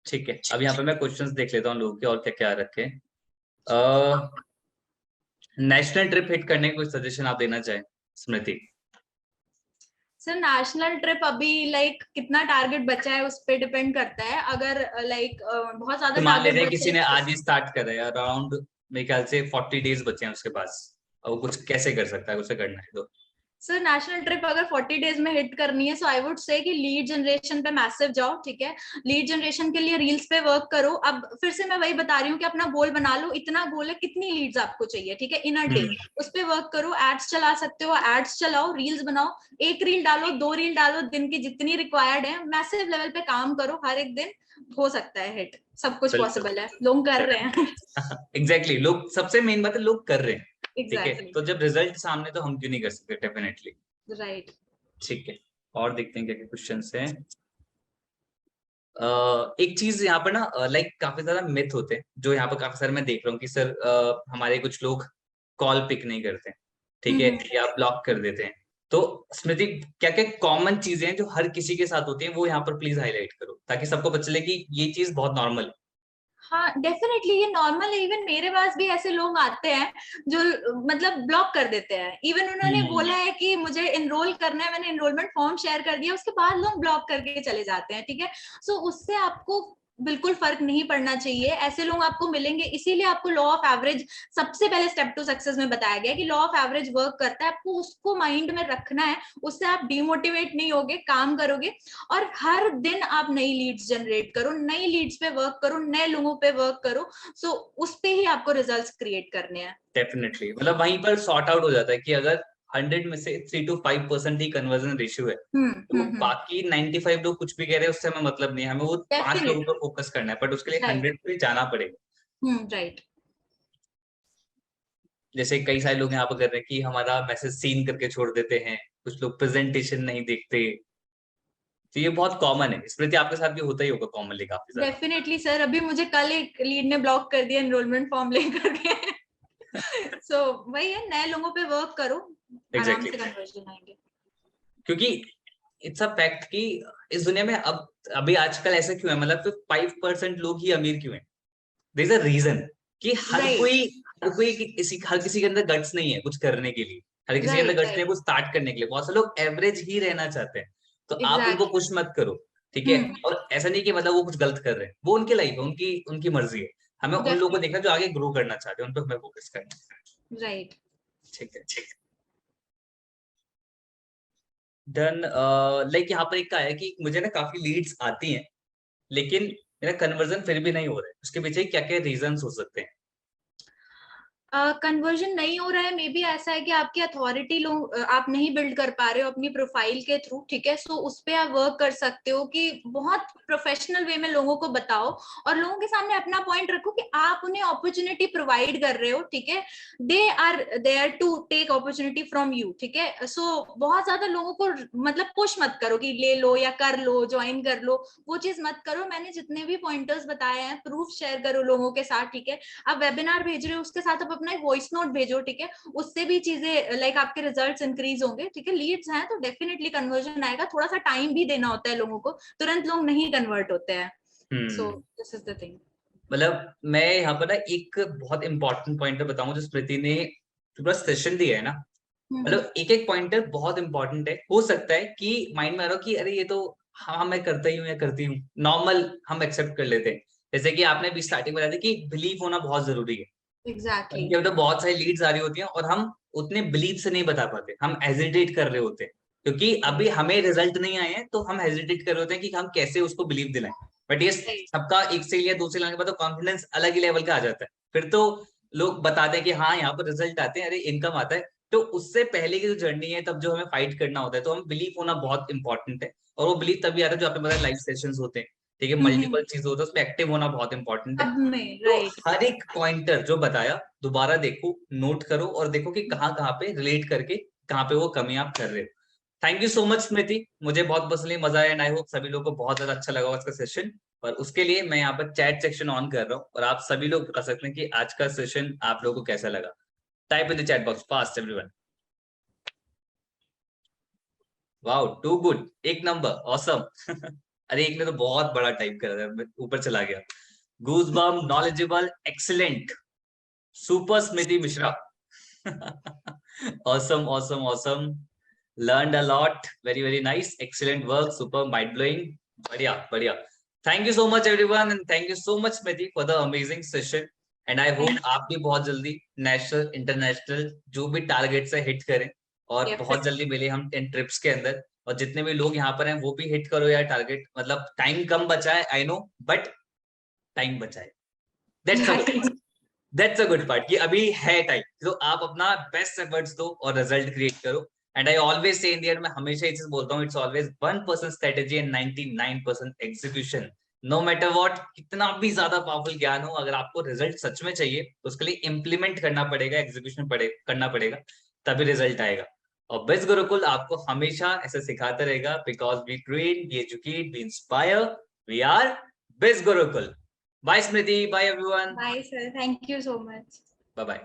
ठीक है, अब यहाँ पे मैं क्वेश्चंस देख लेता हूँ लोगों के और क्या क्या रखे। नेशनल ट्रिप हिट करने का कोई सजेशन आप देना चाहें स्मृति? सर नेशनल ट्रिप अभी लाइक कितना टारगेट बचा है उस पर डिपेंड करता है। अगर लाइक बहुत ज्यादा तो मान टारगेट लेते हैं बचे किसी ने आज ही स्टार्ट करा है, अराउंड मेरे ख्याल से 40 डेज बचे हैं उसके पास, और वो कुछ कैसे कर सकता है, उसे करना है तो? सर नेशनल ट्रिप अगर 40 डेज में हिट करनी है, सो आई वुड से कि लीड जनरेशन पे मैसिव जाओ, ठीक है। लीड जनरेशन के लिए रील्स पे वर्क करो। अब फिर से मैं वही बता रही हूँ कि अपना गोल बना लो, इतना गोल है, कितनी लीड्स आपको चाहिए, ठीक है, इन अ डे, उस पे वर्क करो। एड्स चला सकते हो, एड्स चलाओ, रील्स बनाओ, एक रील डालो, 2 रील डालो, दिन की जितनी रिक्वायर्ड है, मैसिव लेवल पे काम करो, हर एक दिन हो सकता है हिट, सब कुछ पॉसिबल है, लोग कर रहे हैं। एग्जैक्टली, लोग, सबसे मेन बात है लोग कर रहे हैं, ठीक है। एग्जैक्टली, तो जब रिजल्ट सामने, तो हम क्यों नहीं कर सकते, डेफिनेटली। राइट। ठीक है, और देखते हैं क्या क्या क्वेश्चंस हैं। एक चीज यहाँ पर ना, लाइक काफी ज्यादा मिथ होते हैं जो यहाँ पर काफी सारे मैं देख रहा हूँ कि सर हमारे कुछ लोग कॉल पिक नहीं करते, ठीक है, या ब्लॉक कर देते हैं। तो स्मृति, क्या क्या कॉमन चीजें हैं जो हर किसी के साथ होती हैं, वो यहाँ पर प्लीज हाईलाइट करो, ताकि सबको पता चले कि ये चीज बहुत नॉर्मल है। हाँ डेफिनेटली ये नॉर्मल है। इवन मेरे पास भी ऐसे लोग आते हैं जो मतलब ब्लॉक कर देते हैं। इवन उन्होंने बोला है कि मुझे एनरोल करना है, मैंने एनरोलमेंट फॉर्म शेयर कर दिया, उसके बाद लोग ब्लॉक करके चले जाते हैं, ठीक है। सो उससे आपको बिल्कुल फर्क नहीं पड़ना चाहिए, ऐसे लोग आपको मिलेंगे। इसीलिए आपको लॉ ऑफ एवरेज सबसे पहले स्टेप टू सक्सेस में बताया गया कि लॉ ऑफ एवरेज वर्क करता है, आपको उसको माइंड में रखना है, उससे आप डिमोटिवेट नहीं होगे, काम करोगे। और हर दिन आप नई लीड्स जनरेट करो, नई लीड्स पे वर्क करो, नए लोगों पे वर्क करो। सो उस पे ही आपको रिजल्ट्स क्रिएट करने हैं। डेफिनेटली, मतलब वहीं पर सॉर्ट आउट हो जाता है कि अगर 100 में से 3 to 5% ही कन्वर्जन रेशियो है, तो बाकी 95 लोग कुछ भी कह रहे हैं उससे हमें मतलब नहीं है, हमें वो 5 लोगों पर फोकस करना है, बट उसके लिए 100 पे जाना पड़ेगा। राइट। जैसे कई सारे लोग यहाँ पर कर रहे हैं कि हमारा मैसेज सीन करके छोड़ देते हैं, कुछ लोग प्रेजेंटेशन नहीं देखते, तो ये बहुत कॉमन है। स्मृति, आपके साथ भी होता ही होगा कॉमनली काफी ज्यादा। डेफिनेटली सर, अभी मुझे कल एक लीड ने ब्लॉक कर दिया एनरोलमेंट फॉर्म लेकर के। सो वही है, नए लोगों पे वर्क करो, आराम से कन्वर्जन आएंगे। क्योंकि इट्स अ फैक्ट कि इस दुनिया में अब अभी आजकल ऐसा क्यों है, मतलब 5% लोग ही अमीर क्यों हैं? देयर इज अ रीजन कि हर किसी के अंदर गट्स नहीं है कुछ करने के लिए, हर किसी के अंदर गट्स नहीं है कुछ स्टार्ट करने के लिए। बहुत से लोग एवरेज ही रहना चाहते हैं, तो आप उनको पुश मत करो, ठीक है। और ऐसा नहीं कि मतलब वो कुछ गलत कर रहे हैं, वो उनकी लाइफ है, उनकी उनकी मर्जी है। हमें उन लोगों को देखना जो आगे ग्रो करना चाहते हैं, उन पर हमें फोकस करना है, राइट। ठीक है। डन। लाइक यहाँ पर एक का है कि मुझे ना काफी लीड्स आती हैं, लेकिन मेरा कन्वर्जन फिर भी नहीं हो रहा है, उसके पीछे क्या क्या रीजंस हो सकते हैं? कन्वर्जन नहीं हो रहा है, मे बी ऐसा है कि आपकी अथॉरिटी लोग आप नहीं बिल्ड कर पा रहे हो अपनी प्रोफाइल के थ्रू, ठीक है। सो उस पे आप वर्क कर सकते हो कि बहुत प्रोफेशनल वे में लोगों को बताओ, और लोगों के सामने अपना पॉइंट रखो कि आप उन्हें अपॉर्चुनिटी प्रोवाइड कर रहे हो, ठीक है। They are there to take opportunity from you, ठीक है। सो बहुत ज्यादा लोगों को मतलब पुश मत करो कि ले लो या कर लो, ज्वाइन कर लो, वो चीज मत करो। मैंने जितने भी पॉइंटर्स बताए हैं, प्रूफ शेयर करो लोगों के साथ, ठीक है। आप वेबिनार भेज रहे हो, उसके साथ आप अपना एक वॉइस नोट भेजो, ठीक है। उससे भी चीजें लाइक आपके रिजल्ट्स इंक्रीज होंगे, ठीक है। लीड्स हैं तो डेफिनेटली कन्वर्जन आएगा, थोड़ा सा टाइम भी देना होता है लोगों को, तुरंत लोग नहीं कन्वर्ट होते हैं। सो दिस इज द थिंग। मतलब मैं यहाँ पर ना एक बहुत इंपॉर्टेंट पॉइंटर बताऊं जो स्मृति ने पूरा सेशन दिया है ना, मतलब एक एक पॉइंटर बहुत इंपॉर्टेंट है। हो सकता है कि माइंड में आ रहा हो कि अरे ये तो हाँ मैं करता ही हूँ या करती हूँ, नॉर्मल हम एक्सेप्ट कर लेते हैं। जैसे कि आपने भी स्टार्टिंग में बताया था कि बिलीव होना बहुत जरूरी है, एग्जैक्टली। तो बहुत सारी लीड्स आ रही होती हैं और हम उतने बिलीव से नहीं बता पाते, हम हेजिटेट कर रहे होते हैं क्योंकि अभी हमें रिजल्ट नहीं आए हैं, तो हम हेजिटेट कर रहे होते हैं कि हम कैसे उसको बिलीव दिलाएं। बट ये सबका एक से या दूसरे लाने के बाद तो कॉन्फिडेंस अलग ही लेवल का आ जाता है, फिर तो लोग बताते हैं कि हाँ यहाँ पर रिजल्ट आते हैं, अरे इनकम आता है। तो उससे पहले की जो जर्नी है, तब जो हमें फाइट करना होता है, तो हम बिलीव होना बहुत इंपॉर्टेंट है। और वो बिलीव तभी आता है जो आपने बताया लाइव सेशंस होते हैं, ठीक है, मल्टीपल चीज होता है, उसमें एक्टिव होना बहुत इंपॉर्टेंट है। अब में तो राइट। हर एक पॉइंटर जो बताया दोबारा देखो, नोट करो और देखो कि कहाँ कहाँ पे रिलेट करके कहाँ पे वो कमी आप कर रहे हो। थैंक यू सो मच स्मृति, मुझे बहुत पर्सनली मजा आया एंड आई होप सभी लोगों को बहुत ज्यादा अच्छा लगा उसका सेशन। और उसके लिए मैं यहाँ पर चैट सेक्शन ऑन कर रहा हूँ और आप सभी लोग बता सकते हैं कि आज का सेशन आप लोगों को कैसा लगा। Type in the chat box fast everyone. Wow too good, एक नंबर, ऑसम। अरे एक ने तो बहुत बड़ा टाइप करा था, मैं ऊपर चला गया। Goosebump, knowledgeable, excellent, super Smriti Mishra. awesome, awesome, awesome. Learned a lot. Very, very nice. Excellent work. Super mind blowing. बढ़िया, बढ़िया. Thank you so much everyone and thank you so much Smriti for the amazing session. And I hope आप भी बहुत जल्दी national international जो भी target से hit करें और बहुत जल्दी मिले हम 10 ट्रिप्स के अंदर। और जितने भी लोग यहाँ पर हैं वो भी हिट करो यार टारगेट, मतलब टाइम कम बचा है आई नो, बट टाइम बचा है। That's a good part. That's a good part कि अभी है टाइम, तो आप अपना बेस्ट एफर्ट्स दो और रिजल्ट क्रिएट करो। And I always say in the end, मैं हमेशा ये चीज बोलता हूँ, it's always 1% strategy and 99% execution. No matter what, कितना भी ज्यादा पावरफुल ज्ञान हो, अगर आपको रिजल्ट सच में चाहिए तो उसके लिए इंप्लीमेंट करना पड़ेगा, एग्जीक्यूशन करना पड़ेगा, तभी रिजल्ट आएगा। और बिज गुरुकुल आपको हमेशा ऐसे सिखाता रहेगा, because we train, we educate, we inspire, we are Biz Gurukul. Bye Smriti, bye everyone. Bye sir, thank you so much. Bye bye.